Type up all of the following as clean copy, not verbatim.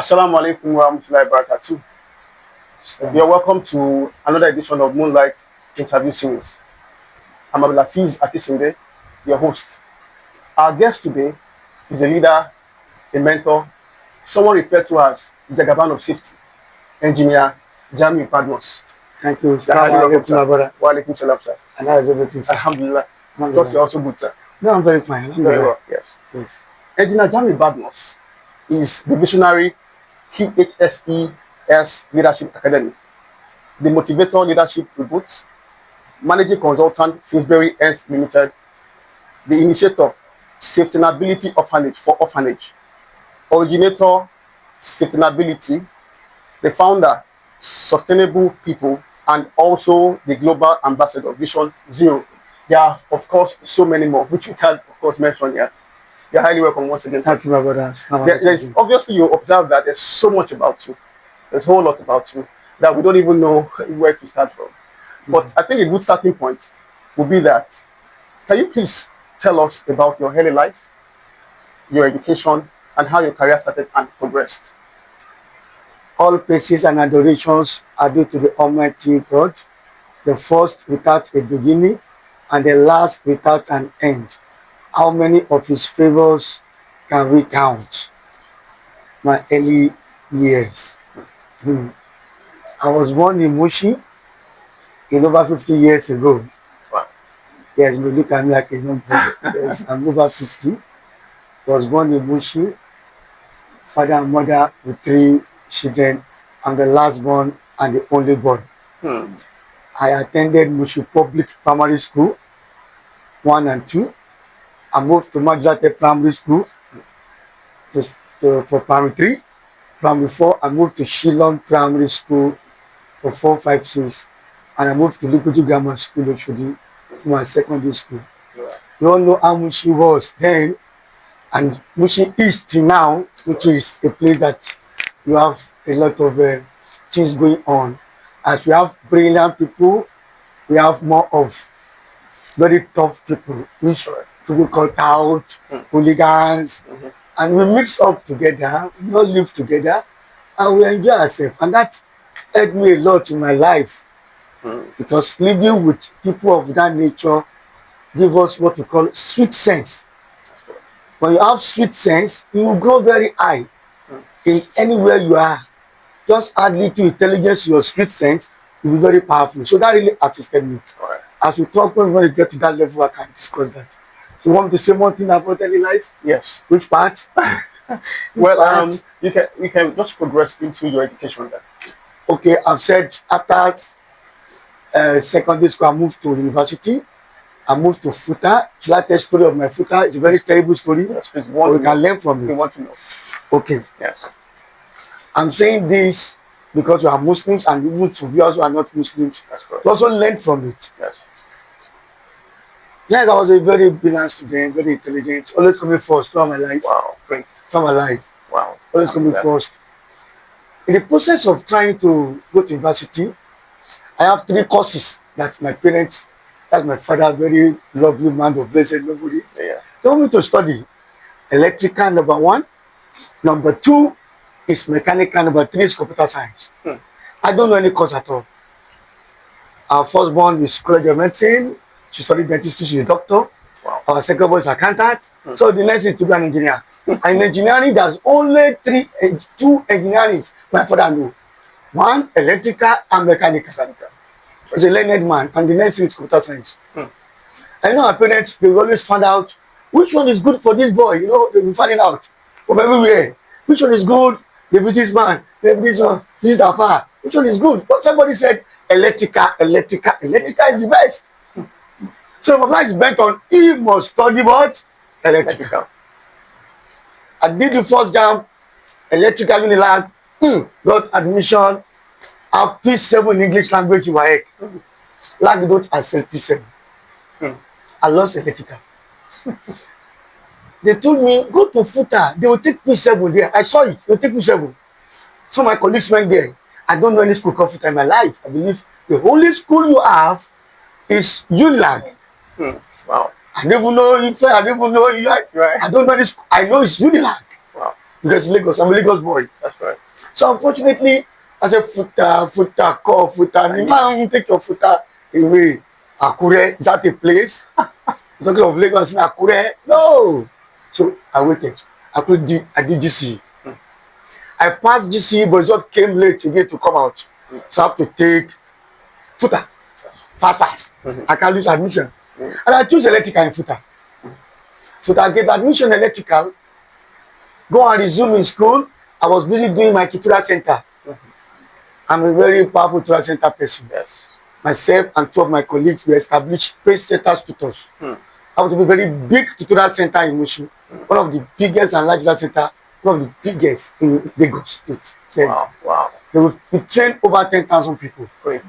As-salamu alaykum rahmatullahi, barakatuhu. You're welcome to another edition of Moonlight interview series. I'm Abdulaziz, your host. Our guest today is a leader, a mentor, someone referred to as the Jagaban of safety, engineer Jamiu Badmos. Thank you. Wa alaykum salam, sir. And how is everything, sir? Alhamdulillah. Because you're also good, sir. No, I'm very fine. Very well, yes. Engineer Jamiu Badmos is the visionary QHSES Leadership Academy, the Motivator Leadership REBOOT, Managing Consultant FINSBURY Limited, the initiator Sustainability Orphanage for Orphanage, originator Sustainability, the founder Sustainable People, and also the global ambassador of Vision Zero. There are, of course, so many more, which we can, of course, mention here. You're highly welcome once again. Thank you, my brother. There's obviously, you observe that there's so much about you. There's a whole lot about you that we don't even know where to start from. But I think a good starting point would be that, can you please tell us about your early life, your education, and how your career started and progressed? All praises and adorations are due to the Almighty God, the first without a beginning and the last without an end. How many of his favors can we count? My early years. I was born in Mushi in over 50 years ago. Wow. Yes, but look at me like a young boy. Yes, I'm over 50. Was born in Mushi, father and mother with 3 children. I'm the last born and the only born. I attended Mushi Public Primary School 1 and 2. I moved to Majate Primary School for Primary 3. Primary 4, I moved to Shillong Primary School for 4, 5, 6. And I moved to Likudu Grammar School Oshodi for my secondary school. You all know how Mushi was then, and Mushi is till now, which is a place that you have a lot of things going on. As we have brilliant people, we have more of very tough people, which people cut out, hooligans, and we mix up together, we all live together, and we enjoy ourselves. And that helped me a lot in my life, because living with people of that nature give us what we call sweet sense. When you have sweet sense, you will grow very high in anywhere you are. Just add little intelligence to your sweet sense, you'll be very powerful. So that really assisted me. As we talk, when we get to that level, I can discuss that. So you want me to say one thing about early life? Yes. Which part? Well, you can just progress into your education then. Okay, I've said after secondary school, I moved to university. I moved to FUTA. Shall I tell the story of my FUTA? It's a very terrible story. Yes, please. We can learn from it. We want to know. Okay. Yes. I'm saying this because we are Muslims, and even to viewers who are not Muslims, to also learn from it. Yes. Yes, I was a very brilliant student, very intelligent, always coming first throughout my life. Wow, great. Throughout my life. Wow. Always coming first. In the process of trying to go to university, I have 3 courses that my parents, that's my father, very lovely man of blessed nobody. Yeah. They want me to study electrical, number 1. Number 2 is mechanical, number 3 is computer science. I don't know any course at all. Our firstborn is College of Medicine. She studied dentistry, she's a doctor. Wow. Our second born is accountant. So the next is to be an engineer. And in engineering, there's only 2 engineering my father knew. 1, electrical and mechanical. He's a learned man, and the next is computer science. I know our parents, they will always find out which one is good for this boy. You know, they'll be finding out from everywhere. Which one is good? The businessman, this one, this is afar. Which one is good? But somebody said electrical is the best. So my father is bent on he must study what? Electrical. I did the first jam, electrical Unilag, got admission, I have P7 in English language in WAEC. Like don't accept P7. I lost electrical. They told me, go to FUTA, they will take P7 there. I saw it, they will take P7. So my colleagues went there. I don't know any school called FUTA in my life. I believe the only school you have is UNILAG. Wow. I don't even know if I don't even know. Right. I don't know this. I know it's UNILAG. Wow. because Lagos, I'm a Lagos boy. That's right. So unfortunately, I said man, take your footer away. Akure, is that a place? You're talking of Lagos in Akure? No. So I waited. I did GC. I passed GC, but result came late again to come out. So I have to take footer. Fast. I can't lose admission. And I choose electrical in footer. Footer gave admission electrical. Go and resume in school. I was busy doing my tutorial center. I'm a very powerful tutorial center person. Yes. Myself and two of my colleagues, we established pace center tutors. I want to be a very big tutorial center in Mushin. One of the biggest and largest center, one of the biggest in Lagos State. Wow. We trained over 10,000 people. Great.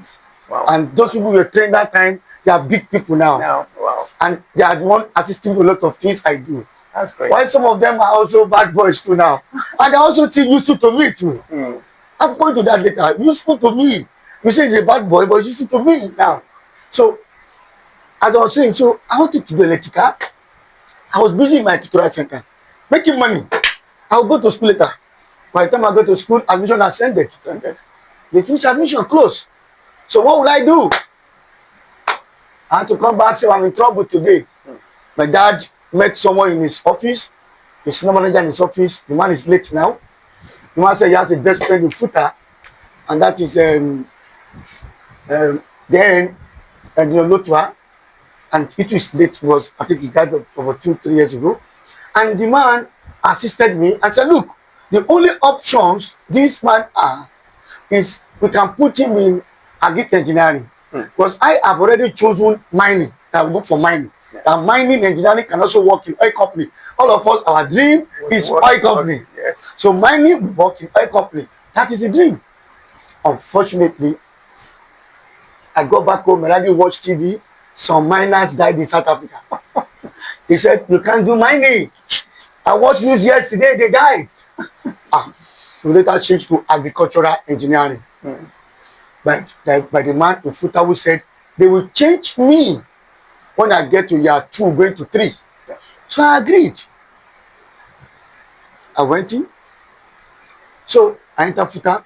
Wow. And those people were trained that time, they are big people now. Wow. And they are the one assisting with a lot of things I do. That's great. While some of them are also bad boys too now. And they also still useful to me too. I'm going to that later. Useful to me. You say he's a bad boy, but useful to me now. So, as I was saying, so I wanted to do electrical. I was busy in my tutorial center, making money. I will go to school later. By the time I go to school, admission ascended. They finished admission, close. So what will I do? I had to come back, say I'm in trouble today. My dad met someone in his office, the senior manager in his office. The man is late now. The man said he has a best friend in footer, and that is then Lotua, and it was late. Was I think he died about 2-3 years ago, and the man assisted me and said, "Look, the only options this man are is we can put him in agric engineering because I have already chosen mining. I will go for mining. And mining engineering can also work in oil company. All of us, our dream is oil company. Yes. So mining will work in oil company. That is the dream. Unfortunately, I go back home and I didn't watch TV. Some miners died in South Africa. He said, you can't do mining. I watched news yesterday, they died. We later changed to agricultural engineering. By the man in Futa who said, they will change me when I get to year 2, going to 3. Yes. So I agreed. I went in. So I entered Futa.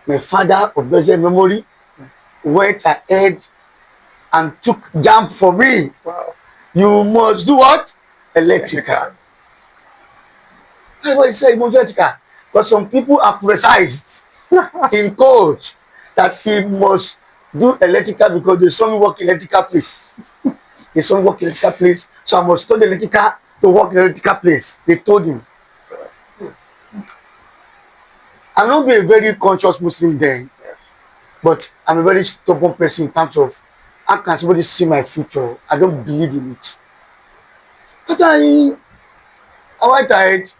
My father, of blessed memory, went ahead and took jump for me. Wow. You must do what? Electrical. Everybody said you must do electrical. But some people are precise in code that he must do electrical because they saw me work in electrical place. They saw me work in electrical place, so I must study electrical to work in electrical place. They told him. I'm not being a very conscious Muslim then, but I'm a very stubborn person in terms of how can somebody see my future? I don't believe in it. But I went ahead,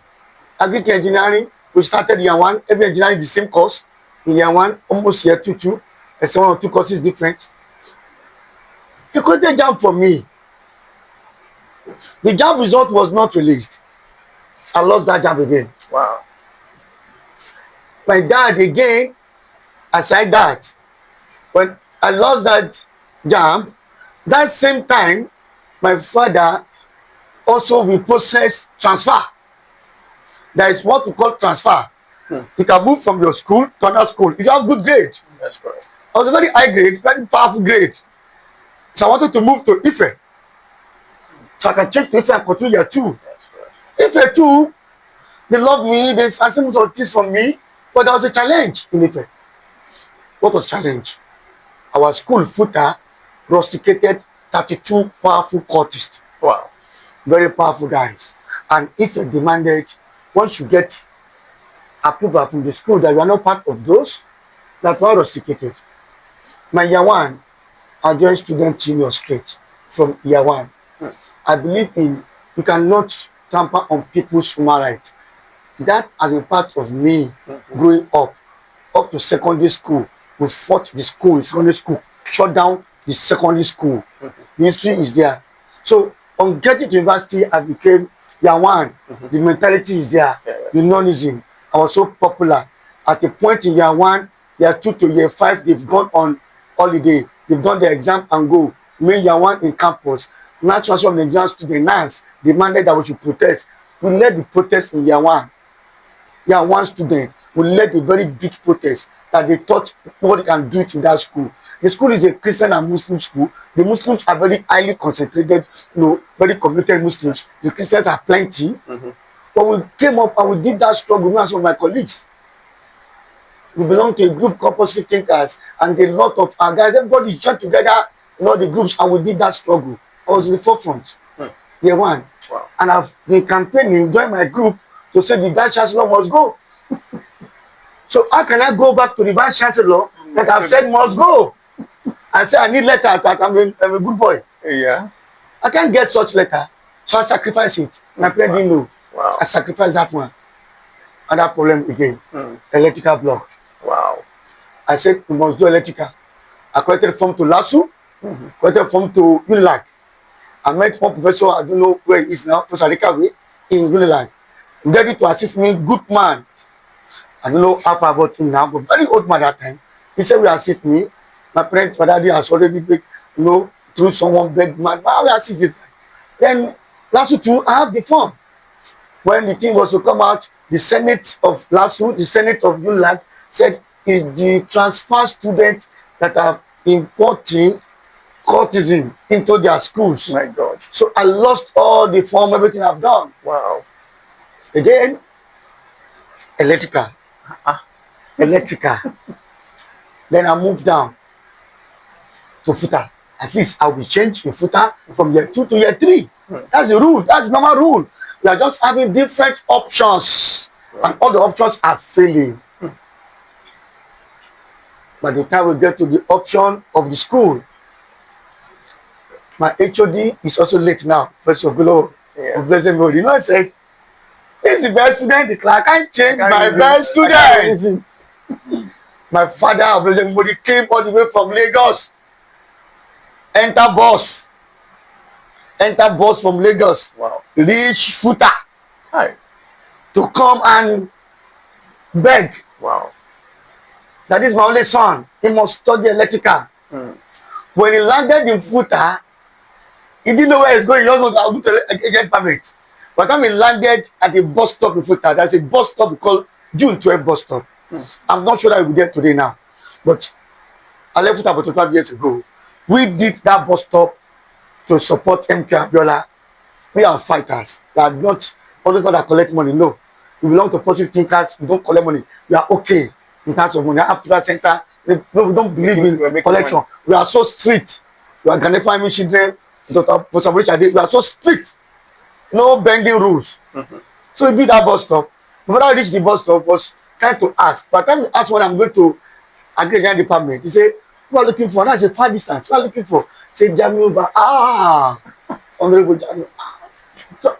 agric engineering. We started year 1, every engineering the same course. In year 1, almost year 2 too. There's 1 or 2 courses different. He couldn't jump for me. The job result was not released. I lost that job again. Wow. My dad again, aside that, when I lost that job, that same time, my father also will process transfer. There is what we call transfer. You can move from your school to another school if you have good grade. That's correct. I was a very high grade, very powerful grade. So I wanted to move to Ife. So I can change to Ife and continue year 2. Ife 2, they love me, they asked some of things from me, but there was a challenge in Ife. What was challenge? Our school footer rusticated 32 powerful cultists. Wow. Very powerful guys. And Ife demanded, once you get approval from the school that you are not part of those that were rusticated. My year 1, I joined student union straight from year 1. I believe in you cannot tamper on people's human rights. That as a part of me growing up to secondary school. We fought the school, secondary school, shut down the secondary school. The history is there. So on getting to university, I became year 1. The mentality is there. The nonism. I was so popular. At a point in year 1, year 2 to year 5, they've gone on holiday. They've done the exam and go. Me, year 1 in campus. National Nigerian student NANS demanded that we should protest. We led the protest in year 1. Yeah, one student who led a very big protest that they thought nobody can do it in that school. The school is a Christian and Muslim school. The Muslims are very highly concentrated, very committed Muslims. The Christians are plenty. But we came up and we did that struggle, me and some of my colleagues. We belong to a group called Positive Thinkers, and a lot of our guys, everybody joined together in all the groups, and we did that struggle. I was in the forefront. Year one. Wow. And I've been campaigning, join my group to say the Vice Chancellor must go. So how can I go back to the Vice Chancellor that I've said must go? And say I need letter that I'm a good boy. Yeah. I can't get such letter. So I sacrifice it. My parents didn't know. Wow. I sacrifice that one. And that problem again. Electrical block. Wow. I said we must do electrical. I collected form to LASU, collected form to Moonlight. I met one professor, I don't know where he is now, Professor Rikawe, in Moonlight. Ready to assist me, good man. I don't know how far about him now, but very old man that time. He said, will assist me. My parents, my daddy has already been, through someone begged man, but I will assist this guy. Then, LASU 2, I have the form. When the thing was to come out, the Senate of LASU, the Senate of Moonlight, said, is the transfer students that are importing cultism into their schools. My God. So I lost all the form, everything I've done. Wow. Again, electrical. Electrical. Then I moved down to FUTA. At least I'll be changed in FUTA from year 2 to year 3. That's the rule. That's the normal rule. We are just having different options. And all the options are failing. By the time we get to the option of the school, my HOD is also late now. First of all, I said, this is the best student in the class. I can't change my best student. My father of Modi came all the way from Lagos. Enter bus from Lagos. Wow. Reach FUTA. Hi. To come and beg. Wow. That is my only son. He must study electrical. When he landed in FUTA, he didn't know where he's going. He just wanted to get permit. By the time he landed at a bus stop in FUTA, there's a bus stop called June 12 bus stop. I'm not sure that we'll be there today now. But I left FUTA about 25 years ago. We did that bus stop to support MK Abiola. We are fighters. We are not all the people that collect money. No. We belong to Positive Thinkers. We don't collect money. We are okay in terms of money. After that center, we don't believe in collection. Money. We are so strict. We are Ghanaian family children. For some rich ideas, we are so strict. No bending rules. So we did that bus stop. Before I reached the bus stop, was trying to ask. By the time he asked when I'm going to agrarian department, he said, "What are you looking for?" And I said, "Far distance. What are you looking for?" Say Jamiu Badmos. Honorable Jamiu. So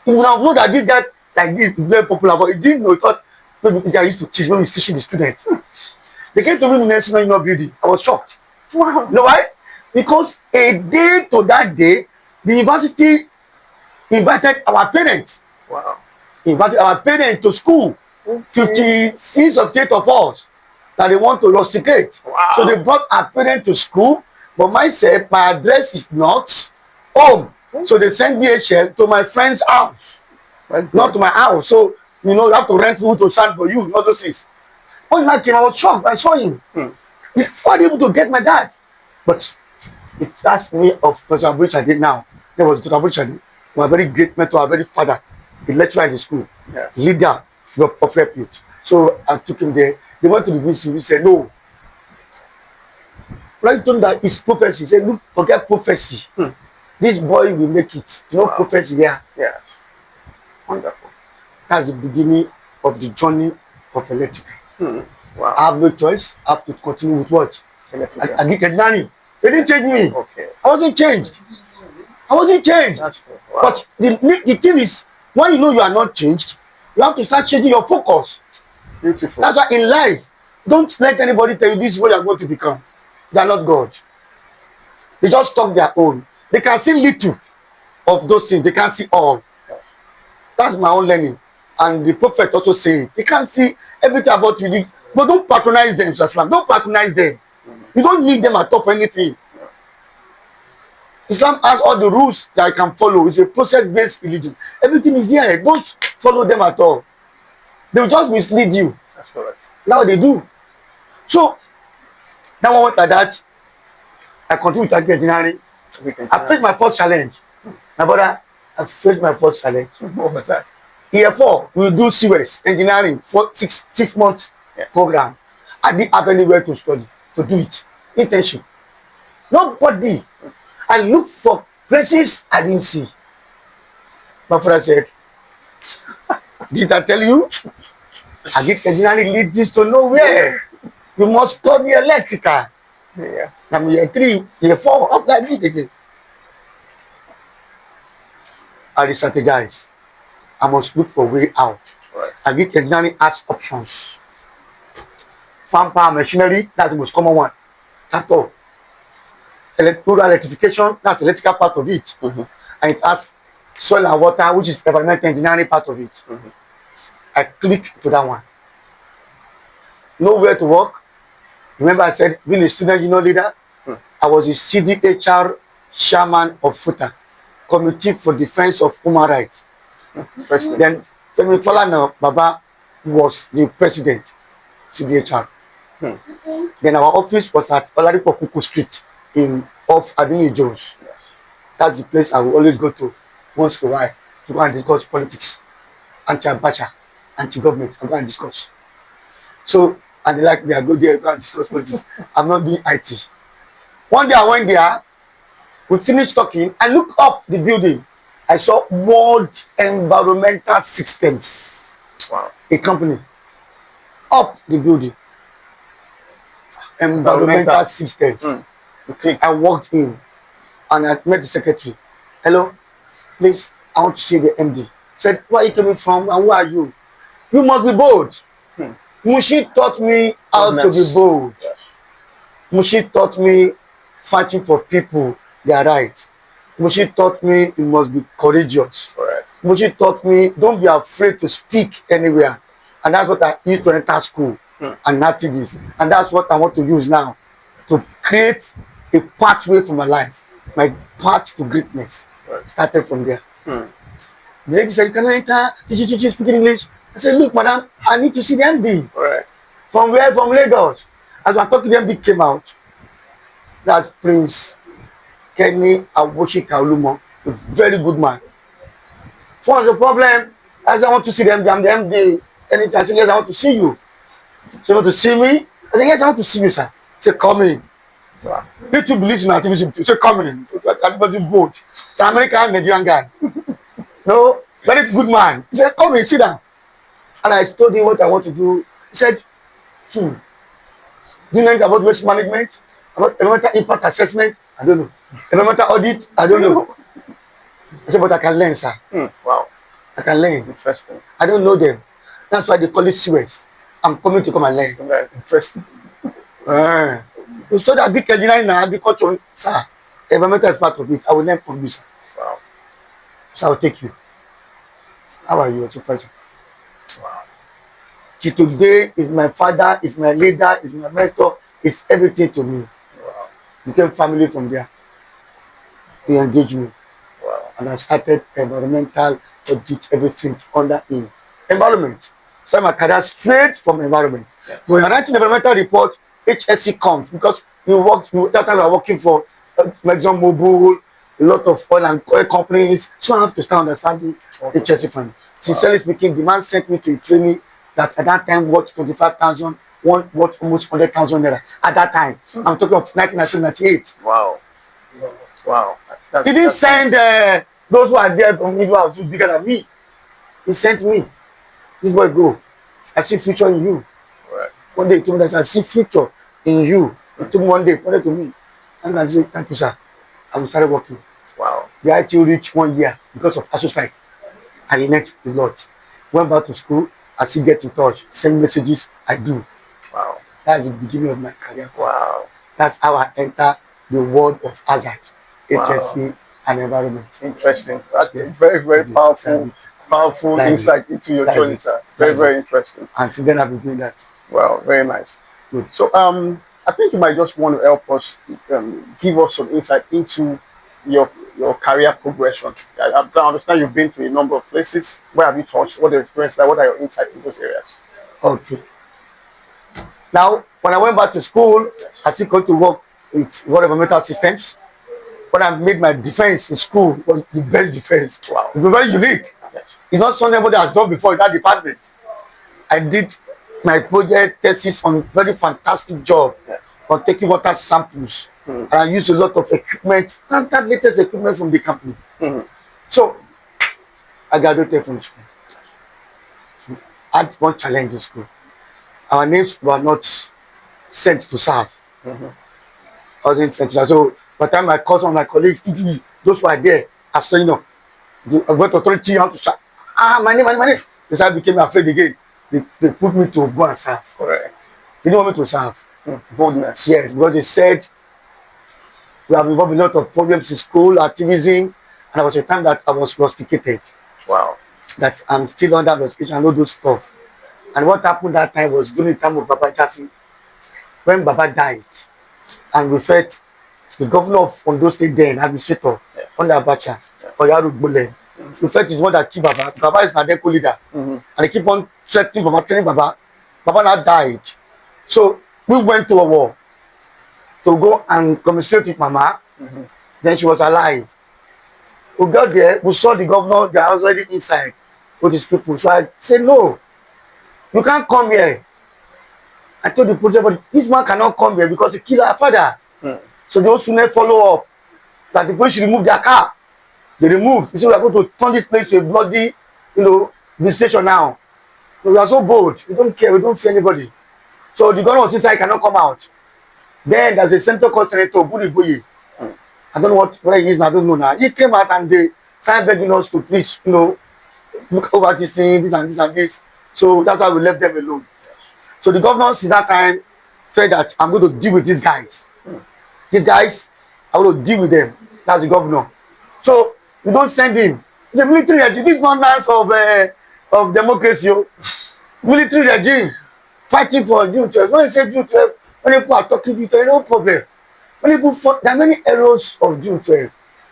you would have known that this guy like this is very popular, but he didn't know. He thought maybe this guy used to teach, maybe he's teaching the students. They came to me in the National Building. I was shocked. Wow. You know why? Because a day to that day, the university invited our parents. Wow. Invited our parents to school. 56 of 8 of us that they want to rusticate. Wow. So they brought our parents to school, but myself, my address is not home. So they sent DHL to my friend's house, not to my house. So, you have to rent people to stand for you, not those things. When I came, I was shocked. I saw him. He was able to get my dad. But it asked me of Professor Abridge I did now. There was Dr. Abridge I did. My very great mentor, our very father, the lecturer in the school, leader of repute. So I took him there. They went to the VC. We said, no. When I told him that it's prophecy, he said, look, forget prophecy. This boy will make it. No prophecy there. Yes. Wonderful. That's the beginning of the journey of electrical. Wow. I have no choice. I have to continue with what? Electrical. I get nanny. They didn't change me. Okay. I wasn't changed. That's true. Wow. But the thing is, when you know you are not changed, you have to start changing your focus. Beautiful. That's why in life, don't let anybody tell you this is what you are going to become. They are not God. They just talk their own. They can see little of those things. They can't see all. That's my own learning. And the prophet also saying, they can't see everything about you. But don't patronize them, Islam. Don't patronize them. You don't need them at all for anything. Islam has all the rules that I can follow. It's a process-based religion. Everything is there. Don't follow them at all. They will just mislead you. That's correct. Now they do. So that one went like that. I continue to engineering. I faced my first challenge. My brother, I faced my first challenge. What was that? Year 4, we do QHSES engineering for six months program. I didn't have anywhere to study, to do it. Internship. Nobody. I looked for places I didn't see. My father said, did I tell you? I did engineering lead this to nowhere. You must study electrical. Yeah. I'm year 3, year 4, up like this again. I strategize. I must look for a way out. Right. I did engineering as options. Farm power machinery, that's the most common one. That's all. Electrification, that's the electrical part of it. And it has soil and water, which is environmental engineering part of it. I click to that one. Nowhere to work. Remember I said, being a student union leader, I was a CDHR chairman of FUTA, Committee for Defense of Human Rights. Then Femi Falana Baba was the president, CDHR. Then our office was at Oladipo Kuku Street off Adini Jones. That's the place I will always go to once in a while to go and discuss politics, anti-Abacha, anti-government. I go and discuss. So, and they like me, I go there, go and discuss politics. I'm not doing IT. One day I went there, we finished talking, I looked up the building. I saw World Environmental Systems, a company, up the building. Environmental Systems. Okay. I walked in and I met the secretary. Hello, please, I want to see the MD. Said, where are you coming from and who are you? You must be bold. Mushi taught me how to be bold. Yes. Mushi taught me fighting for people, their rights. Mushi taught me you must be courageous. Correct. Mushi taught me don't be afraid to speak anywhere. And that's what I used to enter school and activists. And that's what I want to use now to create a pathway for my life. My path to greatness started from there. The lady said, can I enter? Did you speak English? I said, look, madam, I need to see the MD. Right. From where? From Lagos. As I'm talking, the MD came out. That's Prince Kenny Awoshi Kaulumo, a very good man. So what's the problem? I said, I want to see the MD. I'm the MD. Anytime I said, yes, I want to see you. So you want to see me? I said, yes, I want to see you, sir. He said, come in. He too believes in activism. He said, come in. Everybody both. It's an American Nigerian guy. No, very good man. He said, come in, sit down. And I told him what I want to do. He said, do you know anything about waste management? About environmental impact assessment? I don't know. Environmental audit? I don't know. I said, but I can learn, sir. Wow. I can learn. Interesting. I don't know them. That's why they call it QHSES. I'm coming to come and learn. Very interesting. You study agriculture engineering and agriculture, sir. Environmental is part of it. I will learn from you, sir. Wow. So I will take you. How are you? What's your pleasure? Wow. Till today is my father, is my leader, is my mentor, is everything to me. Wow. Became family from there. He engaged me. Wow. And I started environmental audit, everything under him. Environment. So my career straight from environment. Yeah. When you're writing environmental report, HSE comes because that time I was working for Exxon Mobil, a lot of oil and oil companies. So I have to start understanding HSE fund. Sincerely speaking, the man sent me to a training that at that time worth 25,000, one worth almost 100,000 naira. At that time, I'm talking of 1998. Wow. Wow. He didn't send those who are there from me who are bigger than me. He sent me. This boy go. I see future in you. Right. One day he told me that I see future in you. He told me one day, pointed to me. And I said, thank you, sir. I will start working. Wow. The IT reached 1 year because of ASU strike. I learned a lot. Went back to school, I still get in touch. Send messages, I do. Wow. That's the beginning of my career. Wow. That's how I enter the world of hazard, Wow. HSE, and environment. Interesting. That's Yes. very, very That's it. powerful. That's it. Powerful That's insight into your That's journey, it. sir. Very, That's very it. interesting. And since then I've been doing that. Wow, very nice. Good. So, I think you might just want to help us give us some insight into your your career progression. I understand you've been to a number of places. Where have you touched? What are your experiences like? What are your insights in those areas? Okay. Now, when I went back to school, I still going to work with World Environmental Systems. When I made my defense in school, was the best defense. Wow. It was very unique. Yes. It's not something anybody has done before in that department. I did my project thesis on very fantastic job on taking water samples. And I used a lot of equipment, standard latest equipment from the company. So I graduated from school. So I had one challenge in school. Our names were not sent to serve. I wasn't sent to serve. So by the time I called some of my colleagues, those who were there, I said, you know, the authority how to serve. My name. They said I became afraid again. They put me to go and serve. Correct. They didn't want me to serve. Boldness. Yes, because they said we have involved in a lot of problems in school, activism, and there was a time that I was rusticated. Wow. That I'm still under rustication and all those stuff. And what happened that time was during the time of Baba Jasi, when Baba died, and we felt the governor of Ondo State then, administrator, under Abacha, Oyaru Gbole, we felt he's one that keep Baba. Baba is not their leader. And they keep on threatening Baba, training Baba. Baba now died. So we went to a war to go and commiserate with Mama. Then she was alive. We got there, we saw the governor, they are already inside with his people. So I said, no, you can't come here. I told the police, but this man cannot come here because he killed our father. So they also follow up that the police should remove their car. They removed. We said, we are going to turn this place to a bloody, visitation now. So we are so bold. We don't care. We don't fear anybody. So the governor was inside, cannot come out. Then there's a senator called Senator Buri Boye. I don't know where he is. I don't know now. He came out and they started begging us to please, look over this thing, this and this and this. So that's how we left them alone. So the governor since that time felt that I'm going to deal with these guys. These guys, I want to deal with them. That's the governor. So we don't send him. It's a military regime. This nonsense of democracy. Military regime fighting for June 12. When they say June 12, when people are talking June 12, no problem. When people fought, there are many heroes of June 12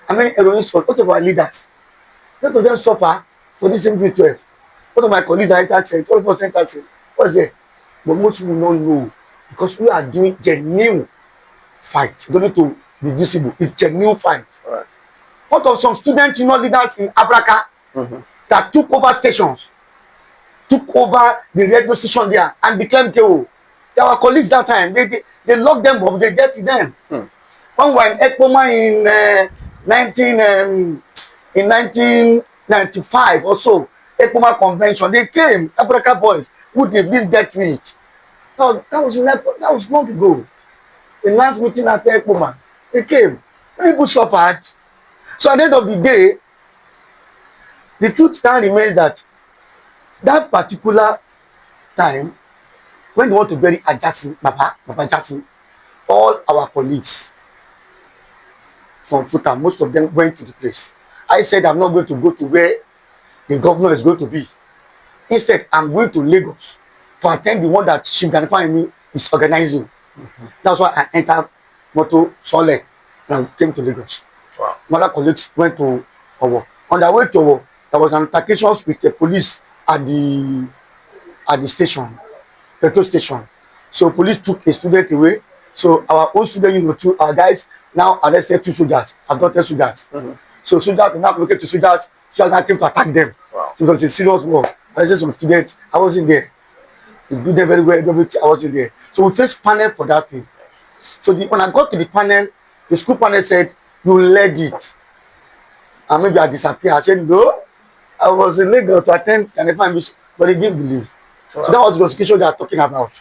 and many heroines for both of our leaders. Both of them suffer for this same June 12. Both of my colleagues are entered 12%. What's there? But most people don't know because we are doing genuine fight. You don't need to be visible. It's genuine fight. Right. What of some student leaders in Africa that took over stations, took over the radio station there and became KO. They were colleagues that time. They locked them up. They get to them. When we were in Ekpoma in 1995 or so, Ekpoma Convention, they came, Africa boys, who they really get with. That was long ago. The last meeting at Ekpoma, they came. People suffered. So at the end of the day, the truth now remains that that particular time, when they want to bury Baba Jasi, all our colleagues from Futa, most of them went to the place. I said, I'm not going to go to where the governor is going to be. Instead, I'm going to Lagos to attend the one that Chief Ganifani is organizing. That's why I entered Moto Sole and came to Lagos. Wow. Other colleagues went to Owo. On their way to Owo, there was an altercation with the police at the station, petrol station. So police took a student away. So our own student, our guys now arrested 2 soldiers, abducted soldiers. So soldiers now located to soldiers now came to attack them. Wow. So it was a serious war. Arrested some students. I wasn't there. We did them very well. I wasn't there. So we faced panel for that thing. So when I got to the panel, the school panel said, you led it. And maybe I disappeared. I said, no. I was in Lagos to attend but they didn't believe. Wow. So that was the prosecution they are talking about.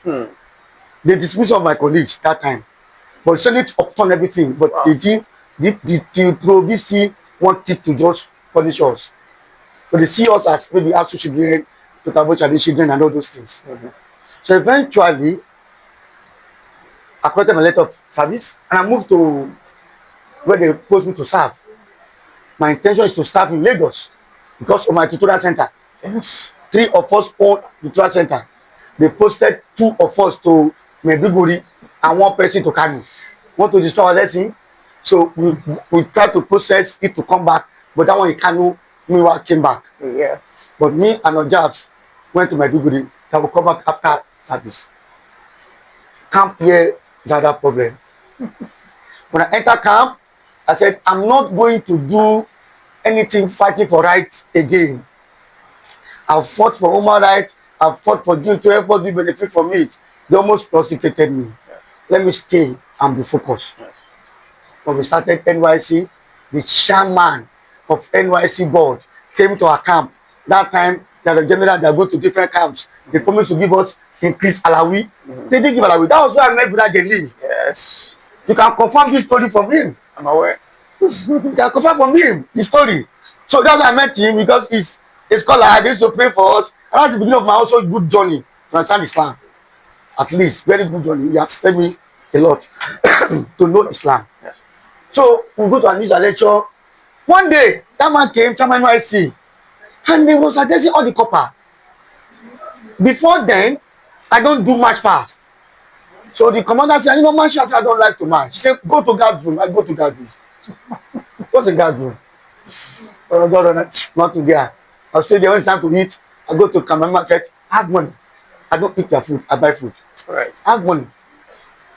They dismissed all my colleagues that time. But Senate upturned everything. But wow. the Pro-VC wanted to just punish us. So they see us as maybe as children, to talk about children and all those things. So eventually, I collected my letter of service and I moved to where they post me to serve. My intention is to serve in Lagos because of my tutorial center. Yes. 3 of us own the tutorial center. They posted 2 of us to Maiduguri and 1 person to Kano. Want to destroy our lesson? So we tried to process it to come back, but that one in Kano, meanwhile came back. Yeah. But me and Ojabs went to Maiduguri, that will come back after service. Camp here is another problem. When I enter camp, I said, I'm not going to do anything fighting for rights again. I've fought for human rights. I've fought for doing to everybody benefit from it. They almost prosecuted me. Let me stay and be focused. When we started NYC, the chairman of NYC board came to our camp. That time, they were general, they go to different camps. They promised to give us increased alawi. They didn't give alawi. That was why I met Brother Jelil. Yes. You can confirm this story from him. I'm aware. You can confirm from him the story. So that's why I met him, because he's a scholar. They used to pray for us. And that's the beginning of my also good journey to understand Islam. At least, very good journey. He has helped me a lot to know Islam. Yes. So we go to a news lecture. One day, that man came, Chairman NYC, and he was addressing all the copper. Before then, I don't do march fast. So the commander said, you know, march fast, I don't like to march. He said, go to guard room. I go to guard room. What's a guard room? Oh, God, nothing there. I'll stay there when it's time to eat. I go to Kamen Market, I have money. I don't eat their food, I buy food. Right. I have money.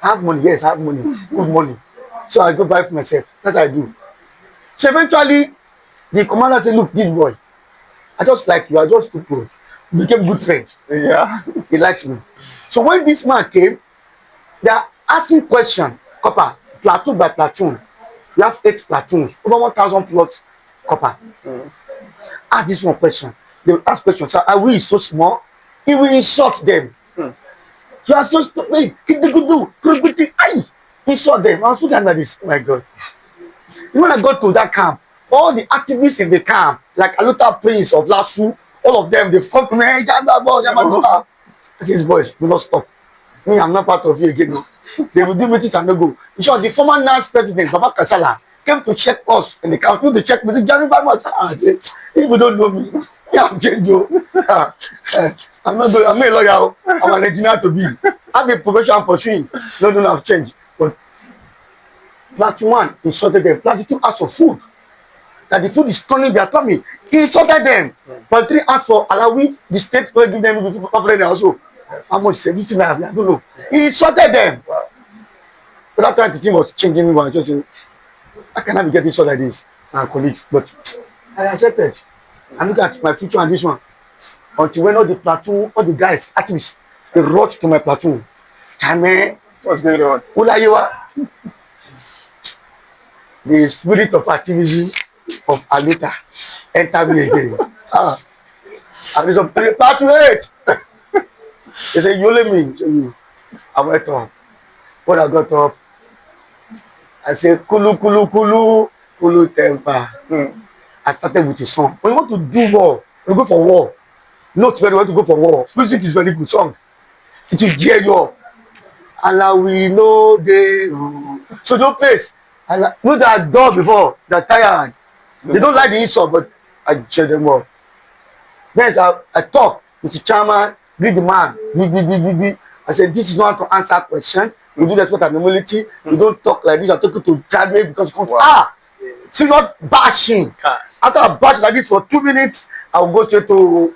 I have money, yes, I have money, good money. So I go buy for myself. That's what I do. So eventually, the commander said, look, this boy, I just like you, I just too good. We became good friends. Yeah. He likes me. So when this man came, they are asking questions, copper, platoon by platoon. We have 8 platoons, over 1,000 plus copper. Ask this one question. They will ask questions. So are we so small? He will insult them. You are so stupid. Insult them. I was looking at this. Oh my God. When I go to that camp, all the activists in the camp, like Aluta Prince of Lasu, all of them, they've come to me. Hey, I say, these boys, do not stop. Me, I'm not part of you again. No. They will do meetings and no go. In short, the former NAS president, Baba Kasala, came to check us in the camp. To check me. Jamiu Badmos. People don't know me. Yeah, I'm changed. I'm not a lawyer. I'm an engineer to be. I have a profession pursuing. No, I've changed. But Platoon 1 insulted them. Platoon 2 asked for food. That the food is turning their tummy. He insulted them. Platoon 3 asked for alawi. The state will give them before also. How much? 17 I don't know. He insulted them. Wow. But that time the team was changing me. I was just saying, how can I be getting so like this? And colleagues. But I accepted. I look at my future and this one. Until when all the platoon, all the guys, activists, they rushed to my platoon. Kame, What's going on? Ulayewa. The spirit of activism of Alita entered me again. And there's a platoon 8. They say, you let me. So I went up. When I got up, I said, Kulu temper. I started with a song. When you want to do war, you go for war. Not very well to go for war. Music is very good song. It will gear you up. Allah we know they. So don't place. Know that door before. They're tired. They don't like the insult, but I cheer them up. Then I talk with the chairman, read the man. I said, this is not to answer question. We do respect and humility. We don't talk like this. I'm talking to graduate because you come see not bashing. After I bash like this for 2 minutes, I will go straight to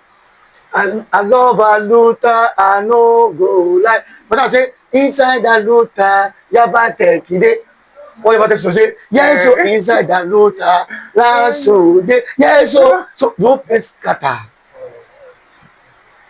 I love Aluta, I no go like. But I say inside Aluta, Yabate Kide. What about this to say? Yes, so inside Aluta, last so day. Yes, so no place kata.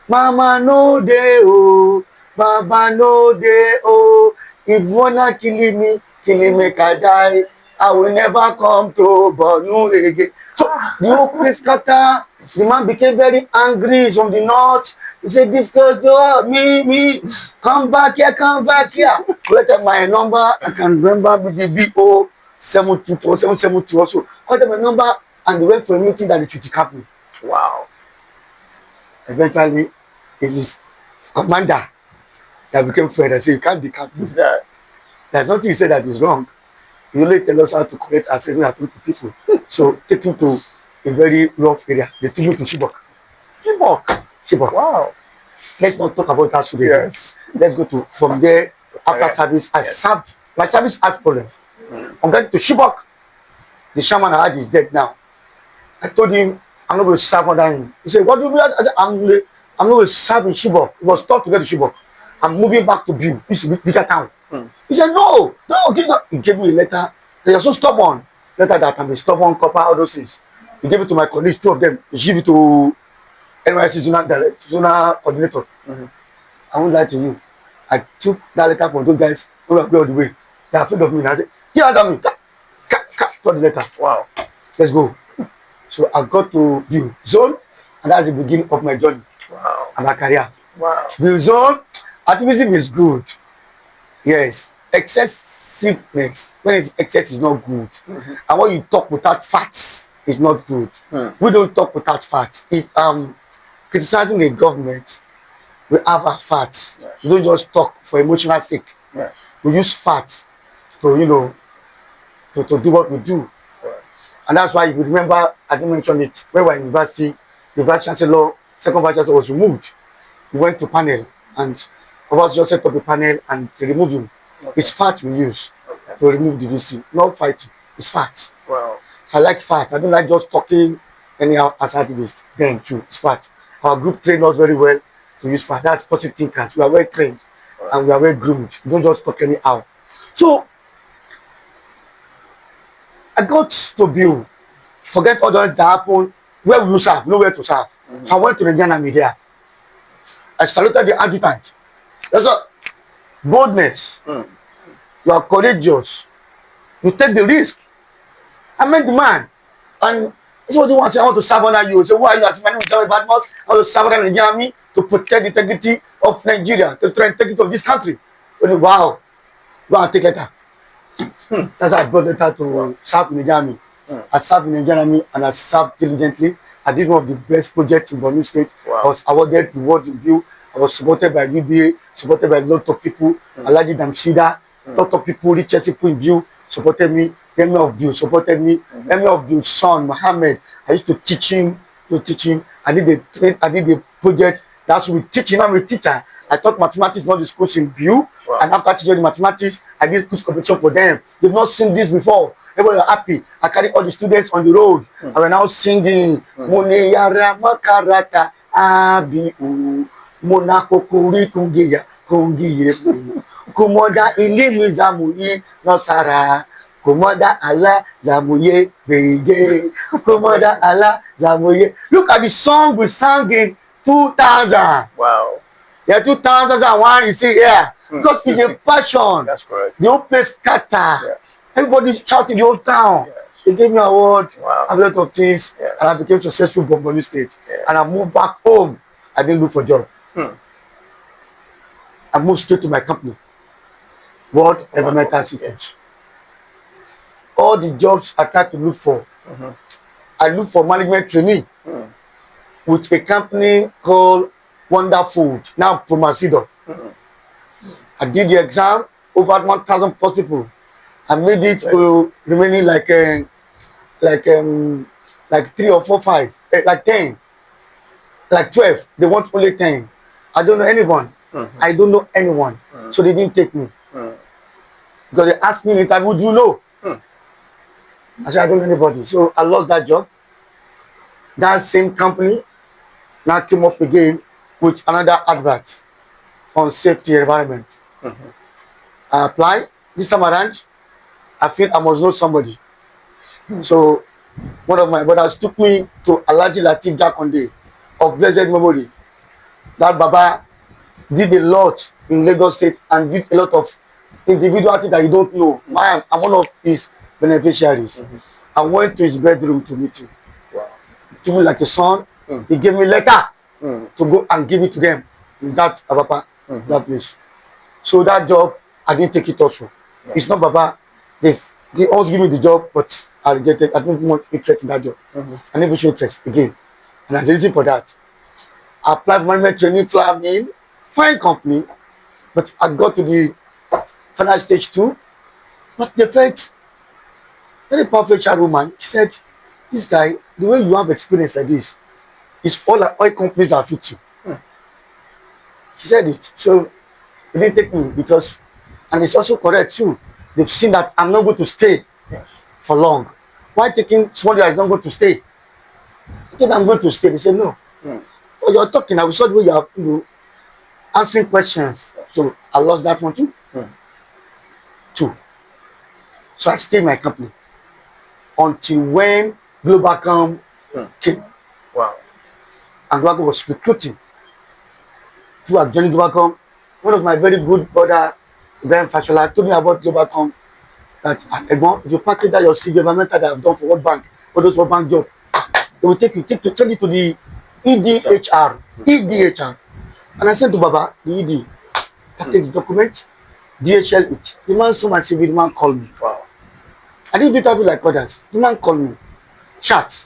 Mama no de oh, Baba no de oh. If you wanna kill me, can die. I will never come to Bornu again. So the whole place scatter. The man became very angry. He's from the north. He said, this goes to me. Come back here. Collected my number. I can remember the BO 722 or 772 also. Collected my number and they went for a meeting that they should decap me. Wow. Eventually, it's his commander that became friend. I said, you can't decap me. There's nothing he said that is wrong. He only tell us how to correct ourselves when we are talking to people. So take him to a very rough area. They took me to Chibok. Wow. Let's not talk about that today. Yes. Let's go to from there after service. I served. My service has problem. On getting to Chibok, the shaman I had is dead now. I told him, I'm not going to serve under him. He said, what do you mean? I said, I'm not going to serve in Chibok. It was tough to get to Chibok. I'm moving back to Biu. This is a bigger town. He said, no, he gave me a letter. You're so stubborn. Letter that I'm a stubborn copper, all those things. He gave it to my colleagues, 2 of them. He gave it to NYC zonal coordinator. I won't lie to you. I took that letter from those guys all the way. They're afraid of me. And I said, yeah, damn me. Cut the letter. Wow. Let's go. So I got to Biu zone, and that's the beginning of my journey. Wow. And my career. Wow. Biu zone, activism is good. Yes. Excessiveness, when it's excess, is not good. And when you talk without facts, it's not good. We don't talk without facts. If criticizing the government, we have our facts. Yes. We don't just talk for emotional sake. Yes. We use facts to, to do what we do. Right. And that's why, if you remember, I didn't mention it, when we were in university, the vice chancellor, second vice chancellor was removed. We went to panel, and I was just set up a panel and to remove him. Okay. It's fact we use to remove the VC, not fighting. It's fact. Wow. I like fact. I don't like just talking anyhow as activists. Then too, it's fact. Our group trained us very well to use fact. That's positive thinkers. We are well trained and we are well groomed. We don't just talk anyhow. So I got to Biu. Forget all the rest that happened. Where will you serve? Nowhere to serve. So I went to the Indian Army there. I saluted the adjutant. That's a boldness. You are courageous. You take the risk. I met the man. And this is what he wants. I want to serve under you. So why are you asking? My name is Jamiu Badmos. I want to serve under the Indian Army to protect the integrity of Nigeria, to try and integrity of this country. Wow. Go and take letter. That's how I brought letter to serve in the Indian Army. I served in the Indian Army and I served diligently. I did one of the best projects in Borno State. Wow. I was awarded the award in Biu. I was supported by UBA, supported by a lot of people. Alhaji Damshida, a lot of people, richest people in Biu supported me. Emir of Biu supported me. Emir of Biu's son, Mohammed, I used to teach him. I did a project. That's with teaching. I'm a teacher. I taught mathematics in all the schools in Biu. Wow. And after teaching the mathematics, I did quiz competition for them. They've not seen this before. Everybody are happy. I carry all the students on the road. And we're now singing. Moneyara makarata abiu. Monako kuri kungiya kungiye. Kumoda ilimi zamuye nosara. Kumoda Allah zamuye bege. Kumoda Allah zamuye. Look at the song we sang in 2000. Wow. Yeah, 2001, you see, yeah. Because it's a passion. That's correct. The whole place scatter. Yeah. Everybody's shouting the whole town. Yes. They gave me an award, a lot of things, and I became successful in Borno State. And I moved back home. I didn't look for a job. I moved straight to my company, World Environmental Systems. All the jobs I tried to look for, I looked for management trainee with a company called Wonder Food, now Promasidor. I did the exam, over 1,000 plus people. I made it to remaining like 3 or 4, 5, like 10, like 12. They want only 10. I don't know anyone. I don't know anyone. So they didn't take me. Because they asked me in the interview, do you know? I said, I don't know anybody. So I lost that job. That same company now came up again with another advert on safety environment. I applied. This time around, I feel I must know somebody. So one of my brothers took me to Alhaji Latif Jakonde of blessed memory. That Baba did a lot in Lagos State and did a lot of individuality that you don't know. I'm one of his beneficiaries. I went to his bedroom to meet him. Wow. He took me like a son. He gave me a letter to go and give it to them in that Abapa, that place. So that job, I didn't take it also. It's not Baba. They always give me the job, but I rejected. I didn't want interest in that job. I never show interest again. And there's a reason for that. I applied for management training, fly in, fine company, but I got to the final stage 2. But the felt very powerful child woman. She said, this guy, the way you have experience like this, is all companies that fit you. She said it. So they didn't take me because, and it's also correct too. They've seen that I'm not going to stay Yes. for long. Why taking somebody that is not going to stay? I told them I'm going to stay. They said no. So you're talking. I saw the way you are, answering questions. So I lost that one too. Two. So I stayed in my company until when Globacom came. Wow. And Globacom was recruiting. Through I joined Globacom. One of my very good brother, Ibrahim Fashola, told me about Globacom. That if you package that your CV environmental that I've done for World Bank, for those World Bank jobs, they will take you send it to the EDHR. And I sent to Baba, the ED, package the document, DHL it. The man saw my CV, the man called me. Wow. I didn't do interview like others. The man called me. Chat.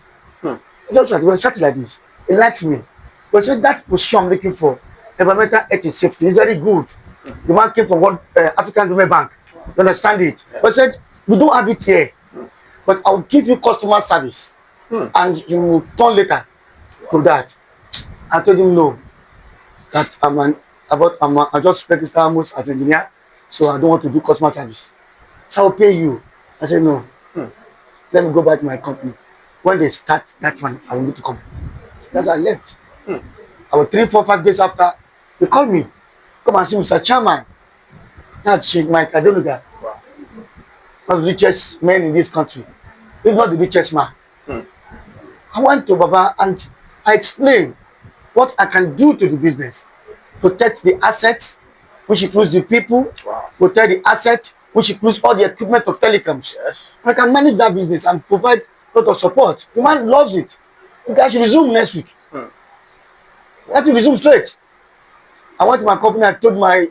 Just chat. We were chatting like this. He likes me. But said that position I'm looking for, environmental health and safety, is very good. The man came from World African Development Bank. You understand it? But said, we don't have it here. But I'll give you customer service. And you will turn later to that. I told him no. That I just registered almost as an engineer, so I don't want to do customer service. So I'll pay you. I said no. Let me go back to my company. When they start that one, I will need to come. That's how I left. About 3, 4, 5 days after, they called me. Come and see Mr. Chairman. That's Chief Mike. I don't know that. Wow. One of the richest men in this country. If not the richest man. I went to Baba and I explained what I can do to the business. Protect the assets, which includes the people. Wow. Protect the assets, which includes all the equipment of telecoms. Yes. I can manage that business and provide a lot of support. The man loves it. You guys should resume next week. Let him resume straight. I went to my company. I told my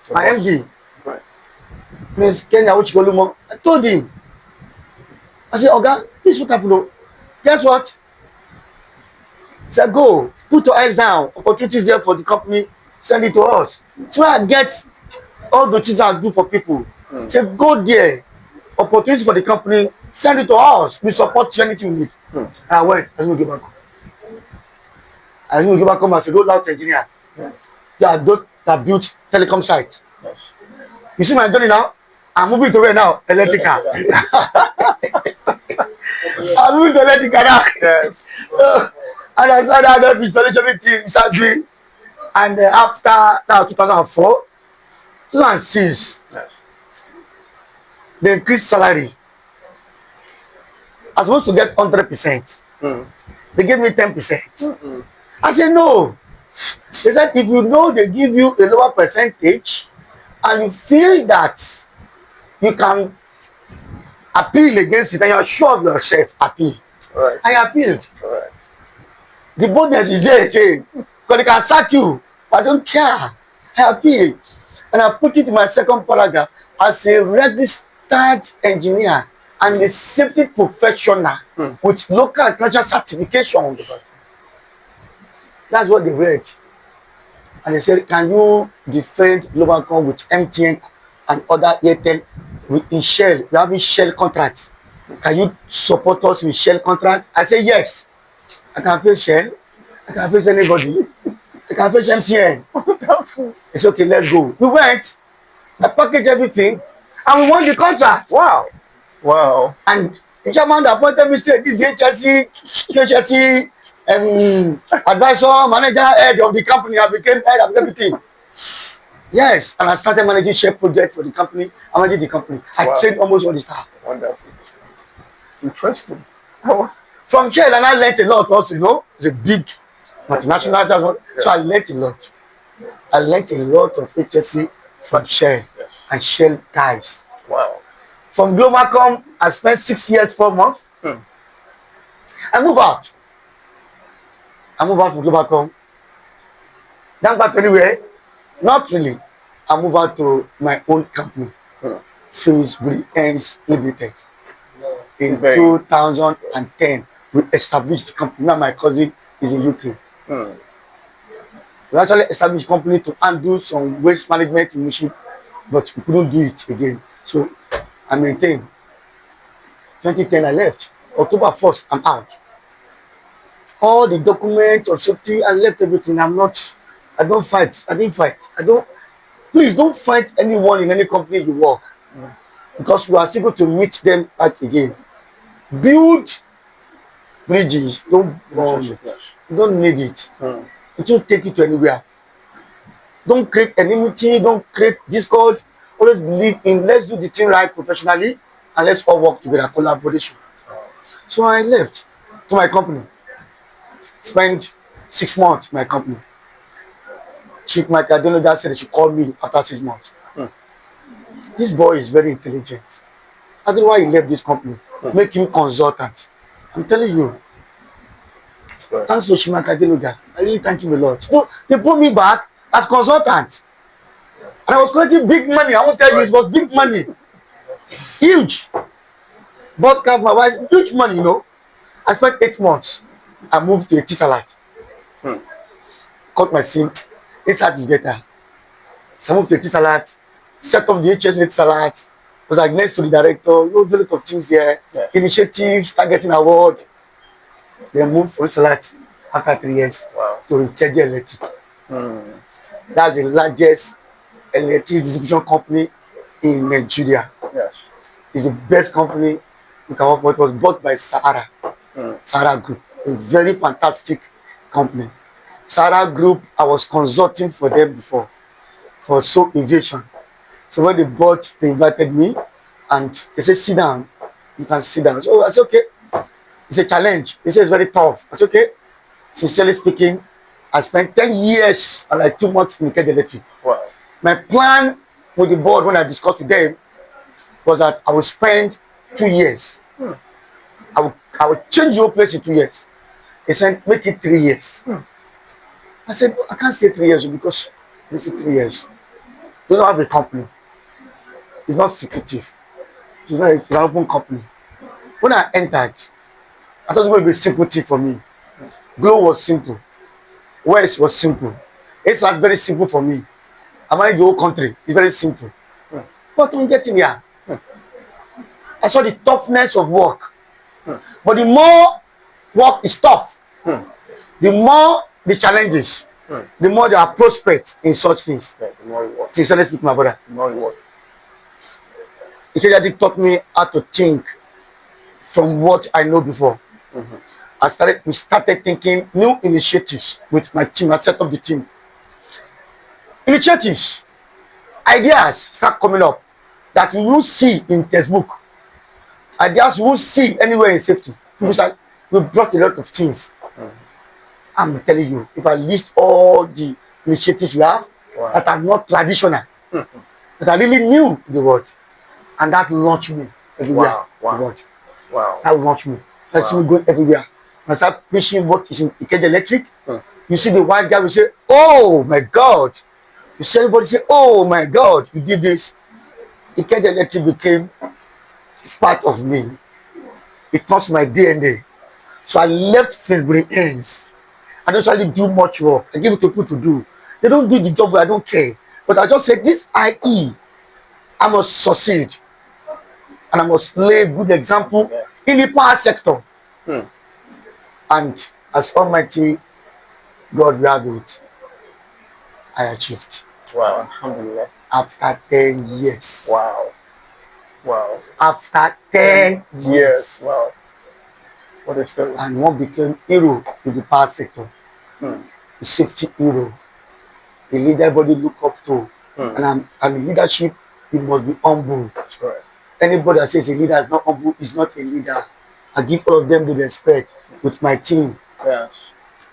MD, Right. Ms. Kenya Uchikolumo, I told him. I said, Oga, this is what happened. Guess what? He said, go, put your eyes down. Opportunities there for the company, send it to us. So I get all the things I do for people. Say, go there. Opportunities for the company, send it to us. We support you anything you need. And I went. I didn't give back. I didn't give back home as a rollout engineer. They are those that built telecom site. Yes. You see my journey now? I'm moving to where now? Electrical. I'm moving to electrical now. Yes. And I started that installation meeting surgery. And after that 2004, 2006, Yes. they increased salary. I was supposed to get 100%. They gave me 10%. I said no. They said if you know they give you a lower percentage and you feel that you can appeal against it and you're sure of yourself, appeal. Right. I appealed. Correct. The boldness is there again. Because they can sack you. But I don't care. I appeal. And I put it in my second paragraph as a registered engineer and a safety professional with local and cultural certifications. That's what they read. And they said, can you defend Globacom with MTN and other Airtel in Shell? We're having Shell contracts. Can you support us with Shell contract? I said, yes. I can face Shell. I can face anybody. I can face MTN. It's okay, let's go. We went. I packaged everything. And we won the contract. Wow. Wow. And the chairman appointed me to this QHSES advisor, manager, head of the company. I became head of everything. Yes, and I started managing share project for the company. I managed the company. I trained almost all the staff. Wonderful. Interesting. From Shell, and I learned a lot also, it's a big multinational as well. So I learned a lot. I learned a lot of HSE from Shell and Shell guys. Wow. From Globacom, I spent 6 years, 4 months. I move out. I move out from Globacom. Don't go anywhere. Not really. I move out to my own company, FINSBURY HEINZ Limited. In 2010, we established the company. Now my cousin is in UK. We actually established a company to undo some waste management initiative, but we couldn't do it again. So I maintained. 2010, I left. October 1st, I'm out. All the documents of safety, I left everything. I don't fight. I didn't fight. Please don't fight anyone in any company you work. because we are still going to meet them back again. Build bridges, don't burn it. You don't need it. It won't take you to anywhere. Don't create enmity, don't create discord. Always believe in let's do the thing right professionally and let's all work together, collaboration. So I left to my company. Spent 6 months in my company. Chief Michael Adenuga said they should call me after 6 months. This boy is very intelligent. I don't know why he left this company. Make him consultant. I'm telling you. Thanks to Chief Michael Adenuga. I really thank him a lot. So they put me back as consultant. And I was collecting big money. I won't tell you, it was big money. Huge. Bought car for my wife, huge money, you know. I spent 8 months. I moved to a tea salad. Cut my SIM. This salad is better. So I moved to a tea salad. Set up the HEINZ tea salad. Was like next to the director. You know, do a lot of things there. Initiatives, targeting award. Then moved from salad after 3 years to KG Electric. That's the largest electric distribution company in Nigeria. It's the best company you can work for. It was bought by Sahara Group, a very fantastic company. Sahara Group, I was consulting for them before for soap invasion. So when they bought, they invited me and they said, sit down. You can sit down. So I said, okay. It's a challenge. They said it's very tough. I said, okay. Sincerely speaking, I spent 10 years and like 2 months in KG Electric. My plan with the board when I discussed with them was that I would spend 2 years. I would change your place in 2 years. They said, make it 3 years. I said, I can't stay 3 years because this is 3 years. They don't have a company. It's not secretive. It's an open company. When I entered, I thought it was going to be simple thing for me. Glow was simple. West was simple. It's not very simple for me. I manage the whole country. It's very simple. But when getting here, I saw the toughness of work. But the more work is tough, the more the challenges, the more there are prospects in such things. The more you work. Sincerely speaking, my brother. The more you work. It taught me how to think from what I know before. We started thinking new initiatives with my team. I set up the team. Initiatives, ideas start coming up that you will see in textbook. Ideas you will see anywhere in safety. We brought a lot of things. I'm telling you, if I list all the initiatives we have that are not traditional, that are really new to the world, and that launched me everywhere. That launched me. That's me going everywhere. When I start preaching what is in KG Electric, you see the white guy will say, oh my God. You see everybody say, oh my God, you did this. KG Electric became part of me. It touched my DNA. So I left FINSBURY HEINZ. I don't really do much work. I give it to people to do. They don't do the job, but I don't care. But I just said, this IE, I must succeed. And I must lay a good example in the power sector. And as Almighty God will have it, I achieved. Wow, alhamdulillah. After 10 years. Wow. Wow. After 10 years. Wow. What a story. And one became hero in the power sector. The safety hero. A leader everybody look up to. And leadership, you must be humble. That's correct. Anybody that says a leader is not humble is not a leader. I give all of them the respect with my team. Yes.